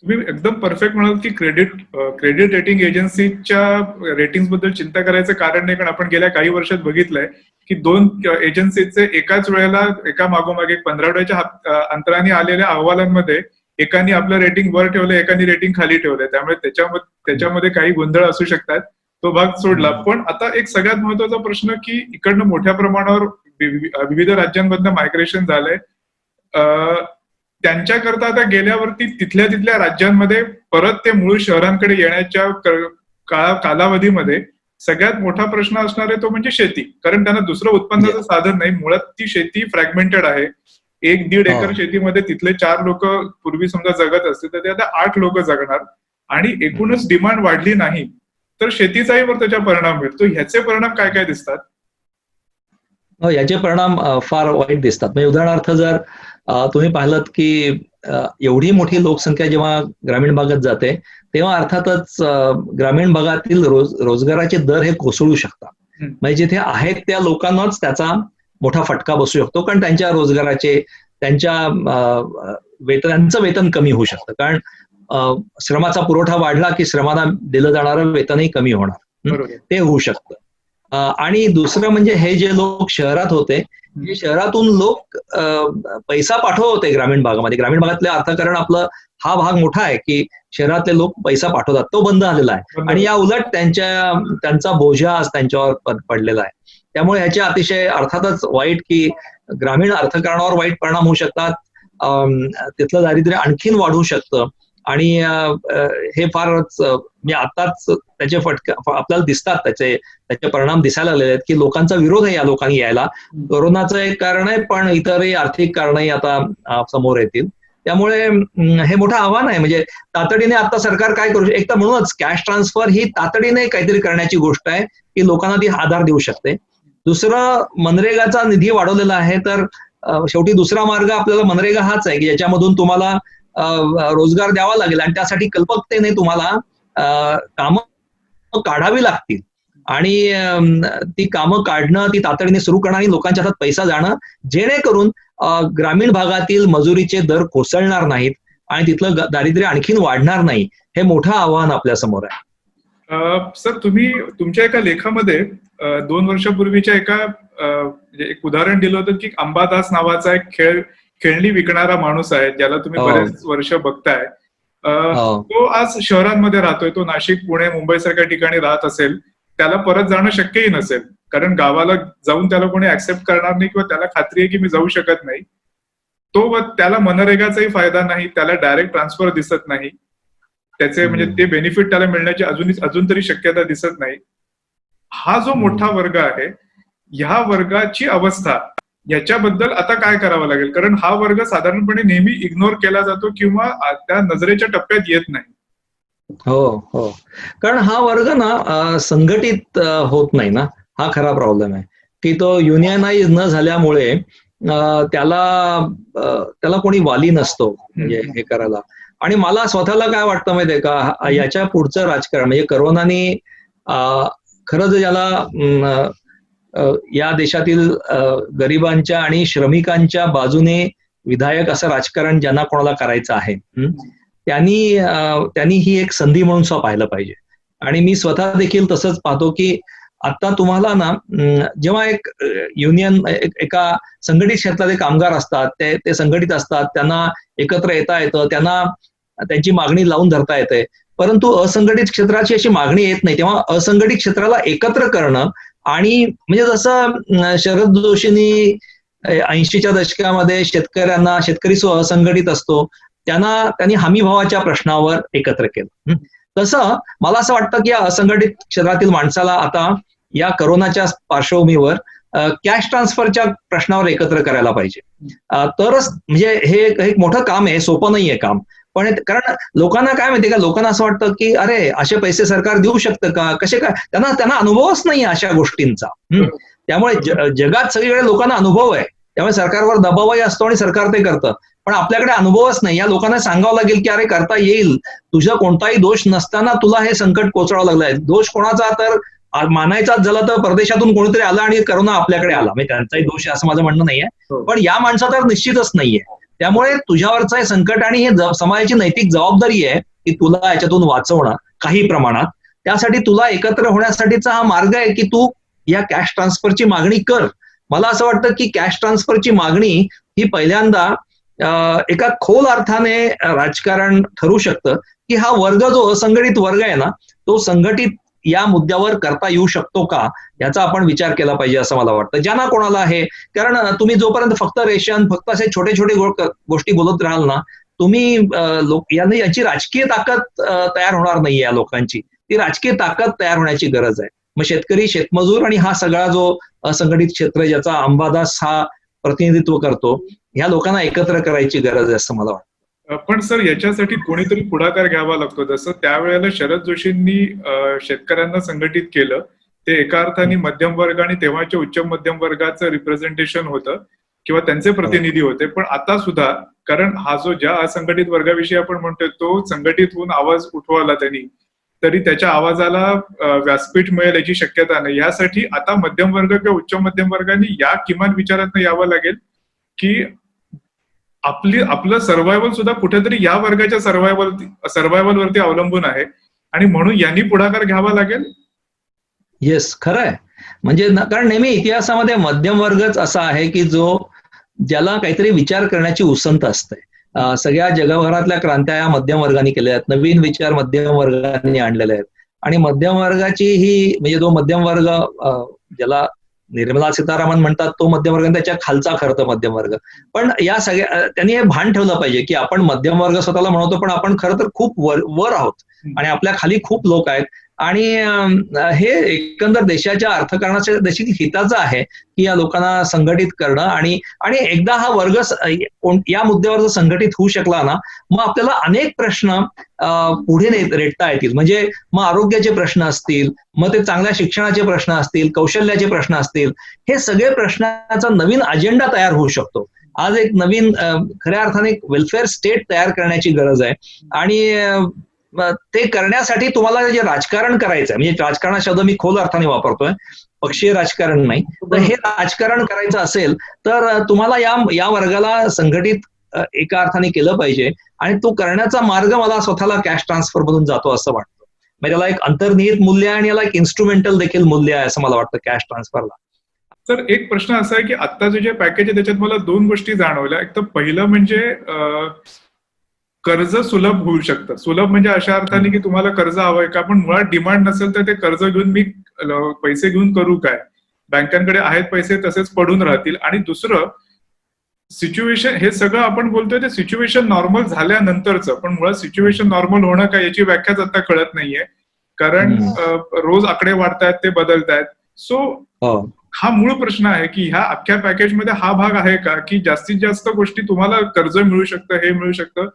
तुम्ही एकदम परफेक्ट म्हणाल की क्रेडिट रेटिंग एजन्सीच्या रेटिंग बद्दल चिंता करायचं कारण नाही, कारण आपण गेल्या काही वर्षात बघितलंय की 2 एजन्सीचे एकाच वेळेला एका मागोमागे 15 आठवड्याच्या अंतराने आलेल्या अहवालांमध्ये एकाने आपलं रेटिंग वर ठेवलं, एकाने रेटिंग खाली ठेवलंय. त्यामुळे त्याच्यामध्ये काही गोंधळ असू शकतात. तो भाग सोडला. पण आता एक सगळ्यात महत्वाचा प्रश्न की इकडनं मोठ्या प्रमाणावर विविध राज्यांमधनं मायग्रेशन झालंय. त्यांच्याकरता आता गेल्यावरती तिथल्या राज्यांमध्ये परत ते मूळ शहरांकडे येण्याच्या कालावधीमध्ये सगळ्यात मोठा प्रश्न असणार आहे तो म्हणजे शेती. कारण त्यांना दुसरं उत्पन्नाचं साधन नाही. मुळात ती शेती फ्रॅगमेंटेड आहे. 1-1.5 एकर शेतीमध्ये तिथले 4 लोक पूर्वी समजा जगत असतील तर ते आता 8 लोक जगणार आणि एकूणच डिमांड वाढली नाही तर शेतीचाही वर त्याचा परिणाम होईल. तो ह्याचे परिणाम काय काय दिसतात? याचे परिणाम फार वाईट दिसतात. म्हणजे उदाहरणार्थ जर तुम्ही पाहिलं की एवढी मोठी लोकसंख्या जेव्हा ग्रामीण भागात जाते तेव्हा अर्थातच ग्रामीण भागातील रोजगाराचे दर हे कोसळू शकतात. म्हणजे जिथे आहेत त्या लोकांनाच त्याचा मोठा फटका बसू शकतो, कारण त्यांच्या रोजगाराचे त्यांचं वेतन कमी होऊ शकतं. कारण श्रमाचा पुरवठा वाढला की श्रमाला दिलं जाणारं वेतनही कमी होणार, ते होऊ शकतं. आणि दुसरं म्हणजे हे जे लोक शहरात होते, जे शहरातून लोक पैसा पाठवत होते ग्रामीण भागामध्ये, ग्रामीण भागातलं अर्थकारण आपलं हा भाग मोठा आहे की शहरातले लोक पैसा पाठवतात, तो बंद झालेला आहे आणि या उलट त्यांचा बोजा आज त्यांच्यावर पडलेला आहे. त्यामुळे ह्याचे अतिशय अर्थातच वाईट की ग्रामीण अर्थकारणावर वाईट परिणाम होऊ शकतात. तिथलं दारिद्र्य आणखीन वाढू शकतं आणि हे फारच म्हणजे आताच त्याचे फटके आपल्याला दिसतात, त्याचे परिणाम दिसायला लागलेले आहेत की लोकांचा विरोध आहे या लोकांनी यायला. कोरोनाचं एक कारण आहे, पण इतरही आर्थिक कारणही आता समोर येतील. त्यामुळे हे मोठं आव्हान आहे. म्हणजे तातडीने आता सरकार काय करू शकते, एक तर म्हणूनच कॅश ट्रान्सफर ही तातडीने काहीतरी करण्याची गोष्ट आहे की लोकांना ती आधार देऊ शकते. दुसरं मनरेगाचा निधी वाढवलेला आहे, तर शेवटी दुसरा मार्ग आपल्याला मनरेगा हाच आहे की ज्याच्यामधून तुम्हाला रोजगार द्यावा लागेल आणि त्यासाठी कल्पकतेने तुम्हाला कामं काढावी लागतील आणि ती कामं काढणं, ती तातडीने सुरू करणं आणि लोकांच्या हातात पैसा जाणं, जेणेकरून ग्रामीण भागातील मजुरीचे दर कोसळणार नाहीत आणि तिथलं दारिद्र्य आणखीन वाढणार नाही. हे मोठं आव्हान आपल्या समोर आहे. सर, तुम्ही तुमच्या एका लेखामध्ये 2 वर्षापूर्वीच्या एक उदाहरण दिलं होतं की अंबादास नावाचा एक खेळणी विकणारा माणूस आहे ज्याला तुम्ही बरेच वर्ष बघताय. तो आज शहरांमध्ये राहतोय. तो नाशिक, पुणे, मुंबई सारख्या ठिकाणी राहत असेल. त्याला परत जाणं शक्यही नसेल, कारण गावाला जाऊन त्याला कोणी ऍक्सेप्ट करणार नाही किंवा त्याला खात्री आहे की मी जाऊ शकत नाही. त्याला मनरेगाचाही फायदा नाही, त्याला डायरेक्ट ट्रान्सफर दिसत नाही, त्याचे म्हणजे ते बेनिफिट त्याला मिळण्याची अजून तरी शक्यता दिसत नाही. हा जो मोठा वर्ग आहे, ह्या वर्गाची अवस्था, याच्याबद्दल आता काय करावं लागेल? कारण हा वर्ग साधारणपणे नेहमी इग्नोर केला जातो किंवा त्या नजरेच्या टप्प्यात येत नाही. हो, हो. कारण हा वर्ग ना संघटित होत नाही ना, हा खरा प्रॉब्लेम आहे. की तो युनियनाइज न झाल्यामुळे त्याला त्याला कोणी वाली नसतो म्हणजे हे करायला. आणि मला स्वतःला काय वाटतं माहितीये का, याच्या पुढचं राजकारण म्हणजे करोनाने अ, खरं तर ज्याला या देशातील गरिबांच्या आणि श्रमिकांच्या बाजूने विधायक असं राजकारण ज्यांना कोणाला करायचं आहे, त्यांनी ही एक संधी म्हणून पाहिलं पाहिजे. आणि मी स्वतः देखील तसंच पाहतो की आता तुम्हाला ना जेव्हा एक युनियन एका संघटित क्षेत्रातले कामगार असतात, ते संघटित असतात, त्यांना एकत्र येता येतं, त्यांना त्यांची मागणी लावून धरता येते. परंतु असंघटित क्षेत्राची अशी मागणी येत नाही, तेव्हा असंघटित क्षेत्राला एकत्र करणं आणि म्हणजे जसं शरद जोशींनी 80च्या दशकामध्ये शेतकरी असंघटित असतो, त्यांनी हमी भावाच्या प्रश्नावर एकत्र केलं. तसं मला असं वाटतं की या असंघटित क्षेत्रातील माणसाला आता या करोनाच्या पार्श्वभूमीवर कॅश ट्रान्सफरच्या प्रश्नावर एकत्र करायला पाहिजे. तरच म्हणजे हे एक मोठं काम आहे, सोपं नाहीये काम. पण कारण लोकांना काय माहितीये का, लोकांना असं वाटतं की अरे असे पैसे सरकार देऊ शकतं का, कसे काय, त्यांना अनुभवच नाही अशा गोष्टींचा. त्यामुळे जगात सगळीकडे लोकांना अनुभव आहे, त्यामुळे सरकारवर दबावही असतो आणि सरकार ते करतं. पण आपल्याकडे अनुभवच नाही. या लोकांना सांगावं लागेल की अरे करता येईल, तुझा कोणताही दोष नसताना तुला हे संकट कोसळावं लागलंय. दोष कोणाचा तर मानायचाच झाला तर परदेशातून कोणीतरी आला आणि करोना आपल्याकडे आला, म्हणजे त्यांचाही दोष आहे असं माझं म्हणणं नाहीये. पण या माणसाचा तर निश्चितच नाहीये. त्यामुळे तुझ्यावरचं हे संकट आणि हे समाजाची नैतिक जबाबदारी आहे की तुला याच्यातून वाचवणं काही प्रमाणात. त्यासाठी तुला एकत्र होण्यासाठीचा हा मार्ग आहे की तू या कॅश ट्रान्सफरची मागणी कर. मला असं वाटतं की कॅश ट्रान्सफरची मागणी ही पहिल्यांदा एका खोल अर्थाने राजकारण ठरू शकतं की हा वर्ग जो असंघटित वर्ग आहे ना, तो संघटित या मुद्द्यावर करता येऊ शकतो का, याचा आपण विचार केला पाहिजे असं मला वाटतं. ज्यांना कोणाला आहे, कारण तुम्ही जोपर्यंत फक्त रेशन, फक्त असे छोटे छोटे गोष्टी बोलत राहाल ना, तुम्ही याची राजकीय ताकद तयार होणार नाहीये या लोकांची. ती राजकीय ताकद तयार होण्याची गरज आहे. मग शेतकरी, शेतमजूर आणि हा सगळा जो असंघटित क्षेत्र ज्याचा अंबादास हा प्रतिनिधित्व करतो, ह्या लोकांना एकत्र करायची गरज आहे असं मला वाटतं. पण सर याच्यासाठी कोणीतरी पुढाकार घ्यावा लागतो. जसं त्यावेळेला शरद जोशींनी शेतकऱ्यांना संघटित केलं, ते एका अर्थाने मध्यम वर्ग आणि तेव्हाच्या उच्च मध्यम वर्गाचं रिप्रेझेंटेशन होतं किंवा त्यांचे प्रतिनिधी होते. पण आता सुद्धा, कारण हा जो ज्या असंघटित वर्गाविषयी आपण म्हणतोय तो संघटित होऊन आवाज उठवला त्यांनी, तरी त्याच्या आवाजाला व्यासपीठ मिळेल याची शक्यता नाही. यासाठी आता मध्यम वर्ग किंवा उच्च मध्यम वर्गाने या किमान विचारातनं यावं लागेल की आपलं सर्व्हायव्हल सुद्धा कुठेतरी या वर्गाच्या सर्व्हायव्हलवरती अवलंबून आहे आणि म्हणून यांनी पुढाकार घ्यावा लागेल. येस, खरं आहे. म्हणजे कारण नेहमी इतिहासामध्ये मध्यम वर्गच असा आहे की ज्याला काहीतरी विचार करण्याची उसंत असते. सगळ्या जगभरातल्या क्रांत्या या मध्यम वर्गाने केल्या आहेत, नवीन विचार मध्यम वर्गाने आणलेले आहेत. आणि मध्यम वर्गाची ही म्हणजे जो मध्यम वर्ग ज्याला निर्मला सीतारामन म्हणतात तो मध्यम वर्ग, त्याच्या खालचा खरं तर मध्यम वर्ग. पण या सगळ्या त्यांनी हे भान ठेवलं पाहिजे की आपण मध्यम वर्ग स्वतःला म्हणतो, पण आपण खरं तर खूप वर आहोत आणि आपल्या खाली खूप लोक आहेत. आणि हे एकंदर देशाच्या अर्थकारणाच्या देखील हिताचं आहे की या लोकांना संघटित करणं. आणि एकदा हा वर्ग या मुद्द्यावर जर संघटित होऊ शकला ना, मग आपल्याला अनेक प्रश्न पुढे रेटता येतील. म्हणजे मग आरोग्याचे प्रश्न असतील, मग ते चांगल्या शिक्षणाचे प्रश्न असतील, कौशल्याचे प्रश्न असतील, हे सगळे प्रश्नाचा नवीन अजेंडा तयार होऊ शकतो. आज एक नवीन खऱ्या अर्थाने वेलफेअर स्टेट तयार करण्याची गरज आहे. आणि ते करण्यासाठी तुम्हाला जे राजकारण करायचं आहे, म्हणजे राजकारण शब्द मी खोल अर्थाने वापरतोय, पक्षीय राजकारण नाही, तर हे राजकारण करायचं असेल तर तुम्हाला या वर्गाला संघटित एका अर्थाने केलं पाहिजे. आणि तो करण्याचा मार्ग मला स्वतःला कॅश ट्रान्सफर मधून जातो असं वाटतं. म्हणजे त्याला एक अंतर्निहित मूल्य आहे आणि याला एक इन्स्ट्रुमेंटल देखील मूल्य आहे असं मला वाटतं कॅश ट्रान्सफरला. तर एक प्रश्न असा आहे की आत्ताचे जे पॅकेज आहे त्याच्यात मला दोन गोष्टी जाणवल्या. एक तर पहिलं म्हणजे कर्ज सुलभ होऊ शकतं. सुलभ म्हणजे अशा अर्थाने की तुम्हाला कर्ज हवंय का, पण मुळात डिमांड नसेल तर ते कर्ज घेऊन मी पैसे घेऊन करू काय, बँकांकडे आहेत पैसे तसेच पडून राहतील. आणि दुसरं सिच्युएशन, हे सगळं आपण बोलतोय ते सिच्युएशन नॉर्मल झाल्यानंतरचं, पण मुळात सिच्युएशन नॉर्मल होणं काय याची व्याख्याच आता कळत नाहीये, कारण रोज आकडे वाढतायत, ते बदलतायत. सो हा मूळ प्रश्न आहे की ह्या अख्ख्या पॅकेजमध्ये हा भाग आहे का की जास्तीत जास्त गोष्टी तुम्हाला कर्ज मिळू शकतं, हे मिळू शकतं,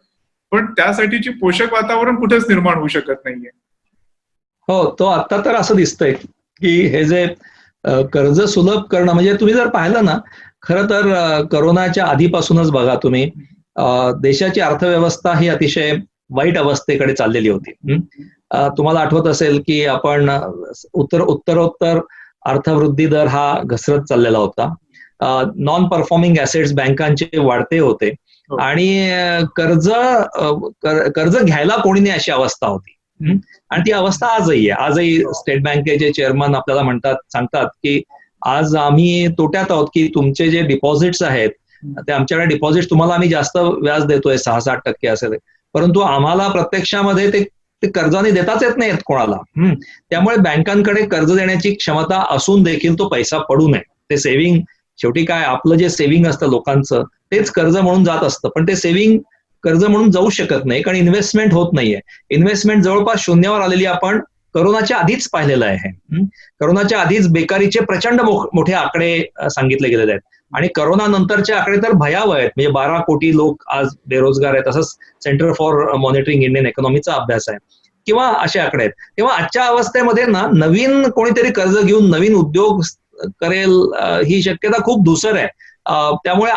पण त्यासाठीची पोषक वातावरण कुठेच निर्माण होऊ शकत नाहीये. हो, तो आता तर असं दिसतंय की हे जे कर्ज सुलभ करणं, म्हणजे तुम्ही जर पाहिलं ना, खरं तर करोनाच्या आधीपासूनच बघा तुम्ही, देशाची अर्थव्यवस्था ही अतिशय वाईट अवस्थेकडे चाललेली होती. तुम्हाला आठवत असेल की आपण उत्तरोत्तर अर्थवृद्धी दर हा घसरत चाललेला होता. नॉन परफॉर्मिंग ऍसेट्स बँकांचे वाढते होते आणि कर्ज घ्यायला कोणी नाही अशी अवस्था होती. आणि ती अवस्था आजही आहे. आजही स्टेट बँकेचे चेअरमन आपल्याला सांगतात की आज आम्ही तोट्यात आहोत, की तुमचे जे डिपॉझिट्स आहेत ते आमच्याकडे डिपॉझिट तुम्हाला आम्ही जास्त व्याज देतोय, 6-7% असेल, परंतु आम्हाला प्रत्यक्षामध्ये ते कर्जाने देताच येत नाहीत कोणाला. त्यामुळे बँकांकडे कर्ज देण्याची क्षमता असून देखील तो पैसा पडू नये. ते सेव्हिंग, शेवटी काय आपलं जे सेव्हिंग असतं लोकांचं तेच कर्ज म्हणून जात असतं, पण ते सेव्हिंग कर्ज म्हणून जाऊ शकत नाही, कारण इन्व्हेस्टमेंट होत नाहीये. इन्व्हेस्टमेंट जवळपास शून्यावर आलेली आपण करोनाच्या आधीच पाहिलेलं आहे. करोनाच्या आधीच बेकारीचे प्रचंड मोठे आकडे सांगितले गेलेले आहेत आणि करोना नंतरचे आकडे तर भयावह आहेत. म्हणजे 12 कोटी लोक आज बेरोजगार आहेत, असंच सेंटर फॉर मॉनिटरिंग इंडियन इकॉनॉमीचा अभ्यास आहे, किंवा असे आकडे आहेत. तेव्हा आजच्या अवस्थेमध्ये ना नवीन कोणीतरी कर्ज घेऊन नवीन उद्योग करेल ही शक्यता खूप धुसर आहे. त्यामुळे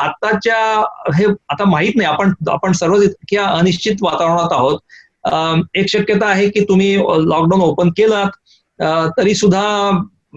हे आता माहित नाही, आपण सर्व इतक्या अनिश्चित वातावरणात आहोत. एक शक्यता आहे की तुम्ही लॉकडाऊन ओपन केलात तरी सुद्धा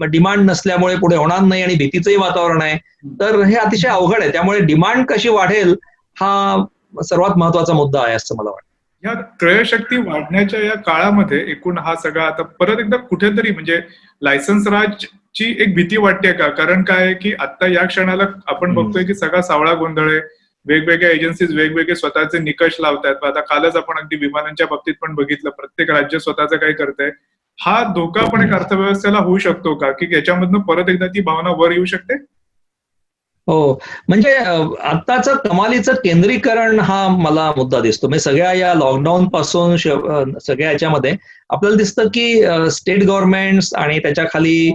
डिमांड नसल्यामुळे पुढे होणार नाही आणि भीतीचंही वातावरण आहे, तर हे अतिशय अवघड आहे. त्यामुळे डिमांड कशी वाढेल हा सर्वात महत्वाचा मुद्दा आहे असं मला वाटतं. या क्रयशक्ती वाढण्याच्या या काळामध्ये एकूण हा सगळा आता परत एकदा कुठेतरी म्हणजे लायसन्स राजची एक भीती वाटते का? कारण काय आहे की आता या क्षणाला आपण बघतोय की सगळा सावळा गोंधळ आहे. वेगवेगळ्या एजन्सीज वेगवेगळे स्वतःचे निकष लावतात. आता कालच आपण अगदी विमानांच्या बाबतीत पण बघितलं, प्रत्येक राज्य स्वतःचं काही करतंय. हा धोका पण एक अर्थव्यवस्थेला होऊ शकतो का, की याच्यामधनं परत एकदा ती भावना वर येऊ शकते? हो, म्हणजे आत्ताचं कमालीचं केंद्रीकरण हा मला मुद्दा दिसतो. म्हणजे सगळ्या या लॉकडाऊन पासून सगळ्या याच्यामध्ये आपल्याला दिसतं की स्टेट गव्हर्नमेंट्स आणि त्याच्या खाली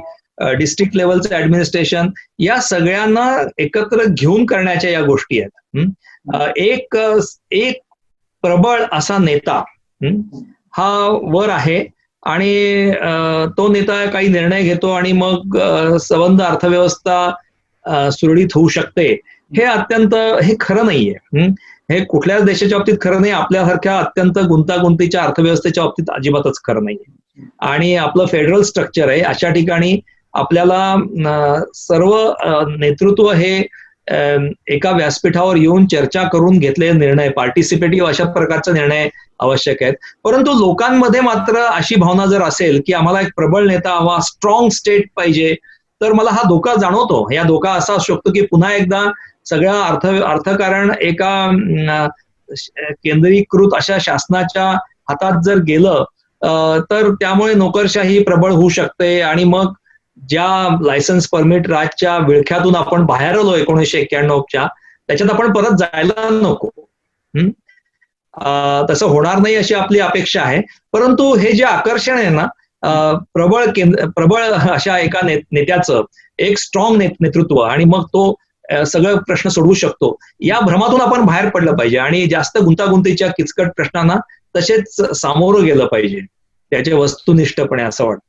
डिस्ट्रिक्ट लेवलचं ऍडमिनिस्ट्रेशन या सगळ्यांना एकत्र घेऊन करण्याच्या या गोष्टी आहेत. एक प्रबळ असा नेता हा वर आहे आणि तो नेता काही निर्णय घेतो आणि मग संबंध अर्थव्यवस्था सुरळीत होऊ शकते. हे खरं नाहीये. हे कुठल्याच देशाच्या बाबतीत खरं नाही, आपल्यासारख्या अत्यंत गुंतागुंतीच्या अर्थव्यवस्थेच्या बाबतीत अजिबातच खरं नाहीये. आणि आपलं फेडरल स्ट्रक्चर आहे, अशा ठिकाणी आपल्याला सर्व नेतृत्व हे एका व्यासपीठावर येऊन चर्चा करून घेतलेले निर्णय, पार्टिसिपेटिव्ह अशा प्रकारचे निर्णय आवश्यक आहेत. परंतु लोकांमध्ये मात्र अशी भावना जर असेल की आम्हाला एक प्रबळ नेता हवा, स्ट्रॉंग स्टेट पाहिजे, तर मला हा धोका जाणवतो. हा धोका असा असू शकतो की पुन्हा एकदा सगळं अर्थकारण एका केंद्रीकृत अशा शासनाच्या हातात जर गेलं तर त्यामुळे नोकरशाही प्रबळ होऊ शकते आणि मग ज्या लायसन्स परमिट राजच्या विळख्यातून आपण बाहेर आलो 1991च्या, त्याच्यात आपण परत जायला नको. तसं होणार नाही अशी आपली अपेक्षा आहे. परंतु हे जे आकर्षण आहे ना, प्रबळ अशा एका नेत्याचं एक स्ट्रॉंग नेतृत्व आणि मग तो सगळं प्रश्न सोडवू शकतो, या भ्रमातून आपण बाहेर पडलं पाहिजे आणि जास्त गुंतागुंतीच्या किचकट प्रश्नांना तसेच सामोरं गेलं पाहिजे त्याचे वस्तुनिष्ठपणे, असं वाटतं.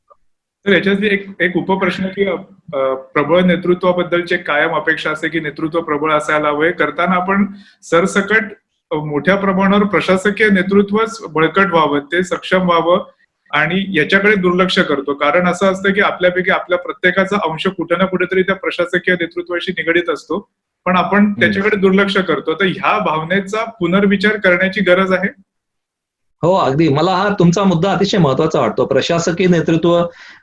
तर याच्यात एक उपप्रश्न की प्रबळ नेतृत्वाबद्दलची कायम अपेक्षा असते की नेतृत्व प्रबळ असायला हवं. करताना आपण सरसकट मोठ्या प्रमाणावर प्रशासकीय नेतृत्वच बळकट व्हावं, ते सक्षम व्हावं आणि याच्याकडे दुर्लक्ष करतो. कारण असं असतं की आपल्यापैकी आपल्या प्रत्येकाचा अंश कुठे ना कुठेतरी त्या प्रशासकीय नेतृत्वाशी निगडीत असतो, पण आपण त्याच्याकडे दुर्लक्ष करतो. तर ह्या भावनेचा पुनर्विचार करण्याची गरज आहे. हो, अगदी. मला हा तुमचा मुद्दा अतिशय महत्वाचा वाटतो, प्रशासकीय नेतृत्व.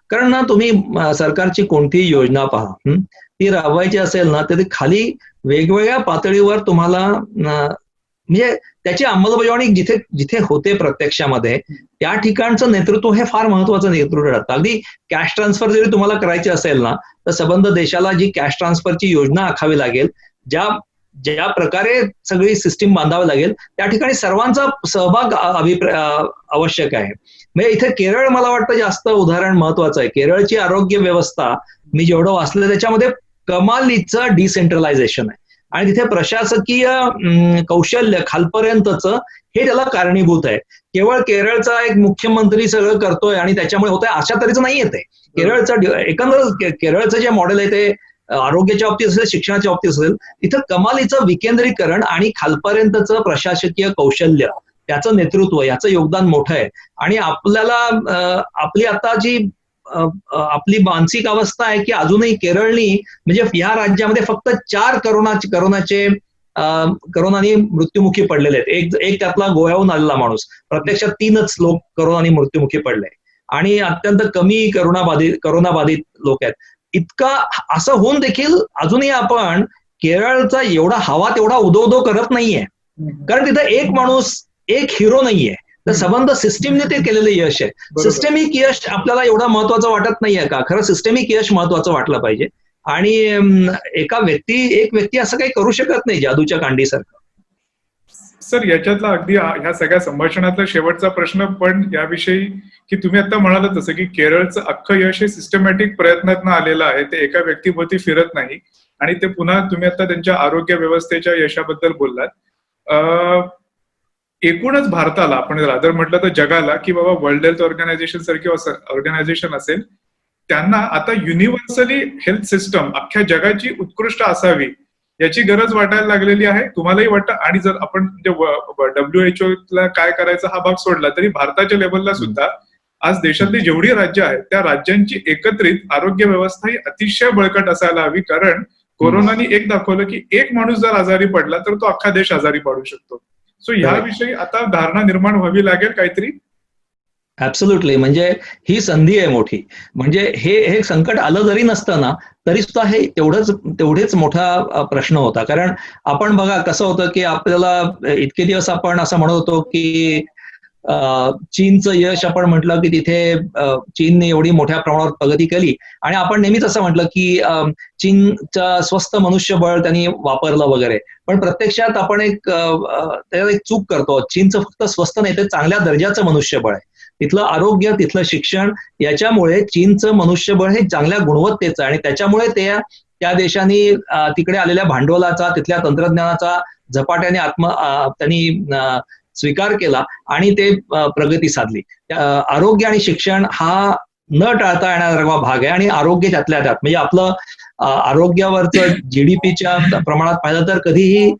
कारण ना तुम्ही सरकारची कोणतीही योजना पहा, ती राबवायची असेल ना तर ती खाली वेगवेगळ्या पातळीवर तुम्हाला म्हणजे त्याची अंमलबजावणी जिथे जिथे होते प्रत्यक्षामध्ये त्या ठिकाणचं नेतृत्व हे फार महत्वाचं नेतृत्व ठरतं. अगदी कॅश ट्रान्सफर जरी तुम्हाला करायची असेल ना तर संबंध देशाला जी कॅश ट्रान्सफरची योजना आखावी लागेल, ज्या प्रकारे सगळी सिस्टीम बांधावी लागेल, त्या ठिकाणी सर्वांचा सहभाग आवश्यक आहे. म्हणजे इथे केरळ मला वाटतं जास्त उदाहरण महत्वाचं आहे. केरळची आरोग्य व्यवस्था मी जेवढं वाचलं त्याच्यामध्ये कमालीचं डिसेंट्रलायझेशन आहे आणि तिथे प्रशासकीय कौशल्य खालपर्यंतचं हे त्याला कारणीभूत आहे. केवळ केरळचा एक मुख्यमंत्री सगळं करतोय आणि त्याच्यामुळे होतंय अशा तऱ्हेचं नाही येते. केरळचं एकंदर केरळचं जे मॉडेल आहे ते आरोग्याच्या बाबतीत असेल, शिक्षणाच्या बाबतीत असेल, तिथं कमालीचं विकेंद्रीकरण आणि खालपर्यंतचं प्रशासकीय कौशल्य, त्याचं नेतृत्व, याचं योगदान मोठं आहे. आणि आपल्याला आपली आता जी आपली मानसिक अवस्था आहे की अजूनही केरळनी म्हणजे या राज्यामध्ये फक्त 4 करोनाने मृत्युमुखी पडलेले आहेत. एक त्यातला गोव्याहून आलेला माणूस, प्रत्यक्षात 3च लोक करोनाने मृत्युमुखी पडले आणि अत्यंत कमी करोनाबाधित लोक आहेत. इतका असं होऊन देखील अजूनही आपण केरळचा एवढा हवा तेवढा उदो करत नाहीये, कारण तिथे एक माणूस एक हिरो नाहीये. तर संबंध सिस्टीमने ते केलेलं यश आहे. सिस्टेमिक यश आपल्याला एवढं महत्वाचं वाटत नाहीये का? खरं सिस्टेमिक यश महत्वाचं वाटलं पाहिजे. आणि एक व्यक्ती असं काही करू शकत नाही जादूच्या कांडीसारखं. सर, याच्यातला अगदी ह्या सगळ्या संभाषणातला शेवटचा प्रश्न पण याविषयी की तुम्ही आता म्हणालात तसं की केरळचं अख्खं यश हे सिस्टमॅटिक प्रयत्नातनं आलेलं आहे, ते एका व्यक्तीभोवती फिरत नाही. आणि ते पुन्हा तुम्ही आता त्यांच्या आरोग्य व्यवस्थेच्या यशाबद्दल बोललात. एकूणच भारताला, आपण रादर म्हटलं तर जगाला, की बाबा वर्ल्ड हेल्थ ऑर्गनायझेशन सारखी ऑर्गनायझेशन असेल, त्यांना आता युनिव्हर्सली हेल्थ सिस्टम अख्ख्या जगाची उत्कृष्ट असावी याची गरज वाटायला लागलेली आहे. तुम्हालाही वाटतं? आणि जर आपण WHO ला काय करायचा हा भाग सोडला तरी भारताच्या लेवलला सुद्धा आज देशातली जेवढी राज्य आहेत त्या राज्यांची एकत्रित आरोग्य व्यवस्था ही अतिशय बळकट असायला हवी. कारण कोरोनाने एक दाखवलं की एक माणूस जर आजारी पडला तर तो अख्खा देश आजारी पडू शकतो. सो ह्याविषयी आता धारणा निर्माण व्हावी लागेल काहीतरी. ऍब्सोल्युटली. म्हणजे ही संधी आहे मोठी. म्हणजे हे संकट आलं जरी नसतं ना तरी सुद्धा हे तेवढेच मोठा प्रश्न होता. कारण आपण बघा कसं होतं की आपल्याला इतके दिवस आपण असं म्हणत होतो की चीनचं यश आपण म्हटलं की तिथे चीनने एवढी मोठ्या प्रमाणावर प्रगती केली आणि आपण नेहमीच असं म्हटलं की चीनचं स्वस्त मनुष्यबळ त्यांनी वापरलं वगैरे. पण प्रत्यक्षात आपण त्याला एक चूक करतो. चीनचं फक्त स्वस्त नाही, ते चांगल्या दर्जाचं मनुष्यबळ आहे. तिथलं आरोग्य, तिथलं शिक्षण, याच्यामुळे चीनचं मनुष्यबळ हे चांगल्या गुणवत्तेचं आहे आणि त्याच्यामुळे त्या देशांनी तिकडे आलेल्या भांडवलाचा, तिथल्या तंत्रज्ञानाचा झपाट्याने त्यांनी स्वीकार केला आणि ते प्रगती साधली. आरोग्य आणि शिक्षण हा न टाळता येणारा भाग आहे आणि आरोग्य त्यातल्या त्यात म्हणजे आपलं आरोग्यावरचं GDPच्या प्रमाणात पाहिलं तर कधीही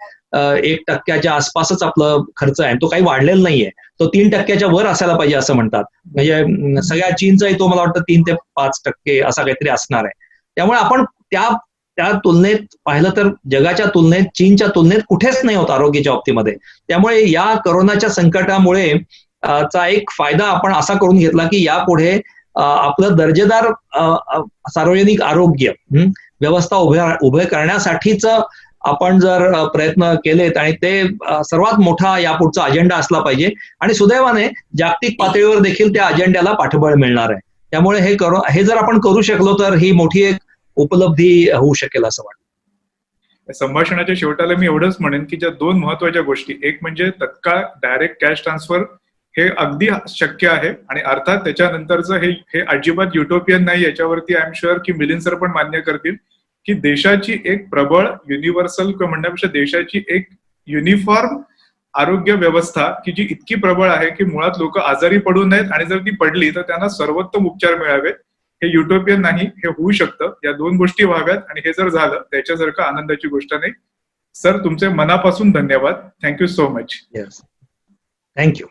1% आसपासच आपलं खर्च आहे. तो काही वाढलेला नाहीये. तो 3% वर असायला पाहिजे असं म्हणतात. म्हणजे सगळ्या चीनचाही तो मला वाटतं 3 ते 5% असा काहीतरी असणार आहे. त्यामुळे आपण त्या तुलनेत पाहिलं तर जगाच्या तुलनेत, चीनच्या तुलनेत कुठेच नाही होत आरोग्याच्या बाबतीमध्ये. त्यामुळे या कोरोनाच्या संकटामुळे चा एक फायदा आपण असा करून घेतला की यापुढे आपलं दर्जेदार सार्वजनिक आरोग्य व्यवस्था उभे करण्यासाठीच आपण जर प्रयत्न केलेत आणि ते सर्वात मोठा यापुढचा अजेंडा असला पाहिजे आणि सुदैवाने जागतिक पातळीवर देखील त्या अजेंड्याला पाठबळ मिळणार आहे. त्यामुळे हे जर आपण करू शकलो तर ही मोठी एक उपलब्धी होऊ शकेल असं वाटतं. संभाषणाच्या शेवटाला मी एवढंच म्हणेन की ज्या 2 महत्वाच्या गोष्टी, एक म्हणजे तत्काळ डायरेक्ट कॅश ट्रान्सफर हे अगदी शक्य आहे आणि अर्थात त्याच्यानंतरचं हे अजिबात युटोपियन नाही. याच्यावरती आय एम शुअर की मिलिंद सर पण मान्य करतील की देशाची एक प्रबळ युनिव्हर्सल म्हणण्यापेक्षा देशाची एक युनिफॉर्म आरोग्य व्यवस्था की जी इतकी प्रबळ आहे की मुळात लोक आजारी पडू नयेत आणि जर ती पडली तर त्यांना सर्वोत्तम उपचार मिळावेत. हे युटोपियन नाही, हे होऊ शकतं. या 2 गोष्टी व्हाव्यात आणि हे जर झालं त्याच्यासारखं आनंदाची गोष्ट नाही. सर, तुमचे मनापासून धन्यवाद. Thank you so much. Yes, thank you.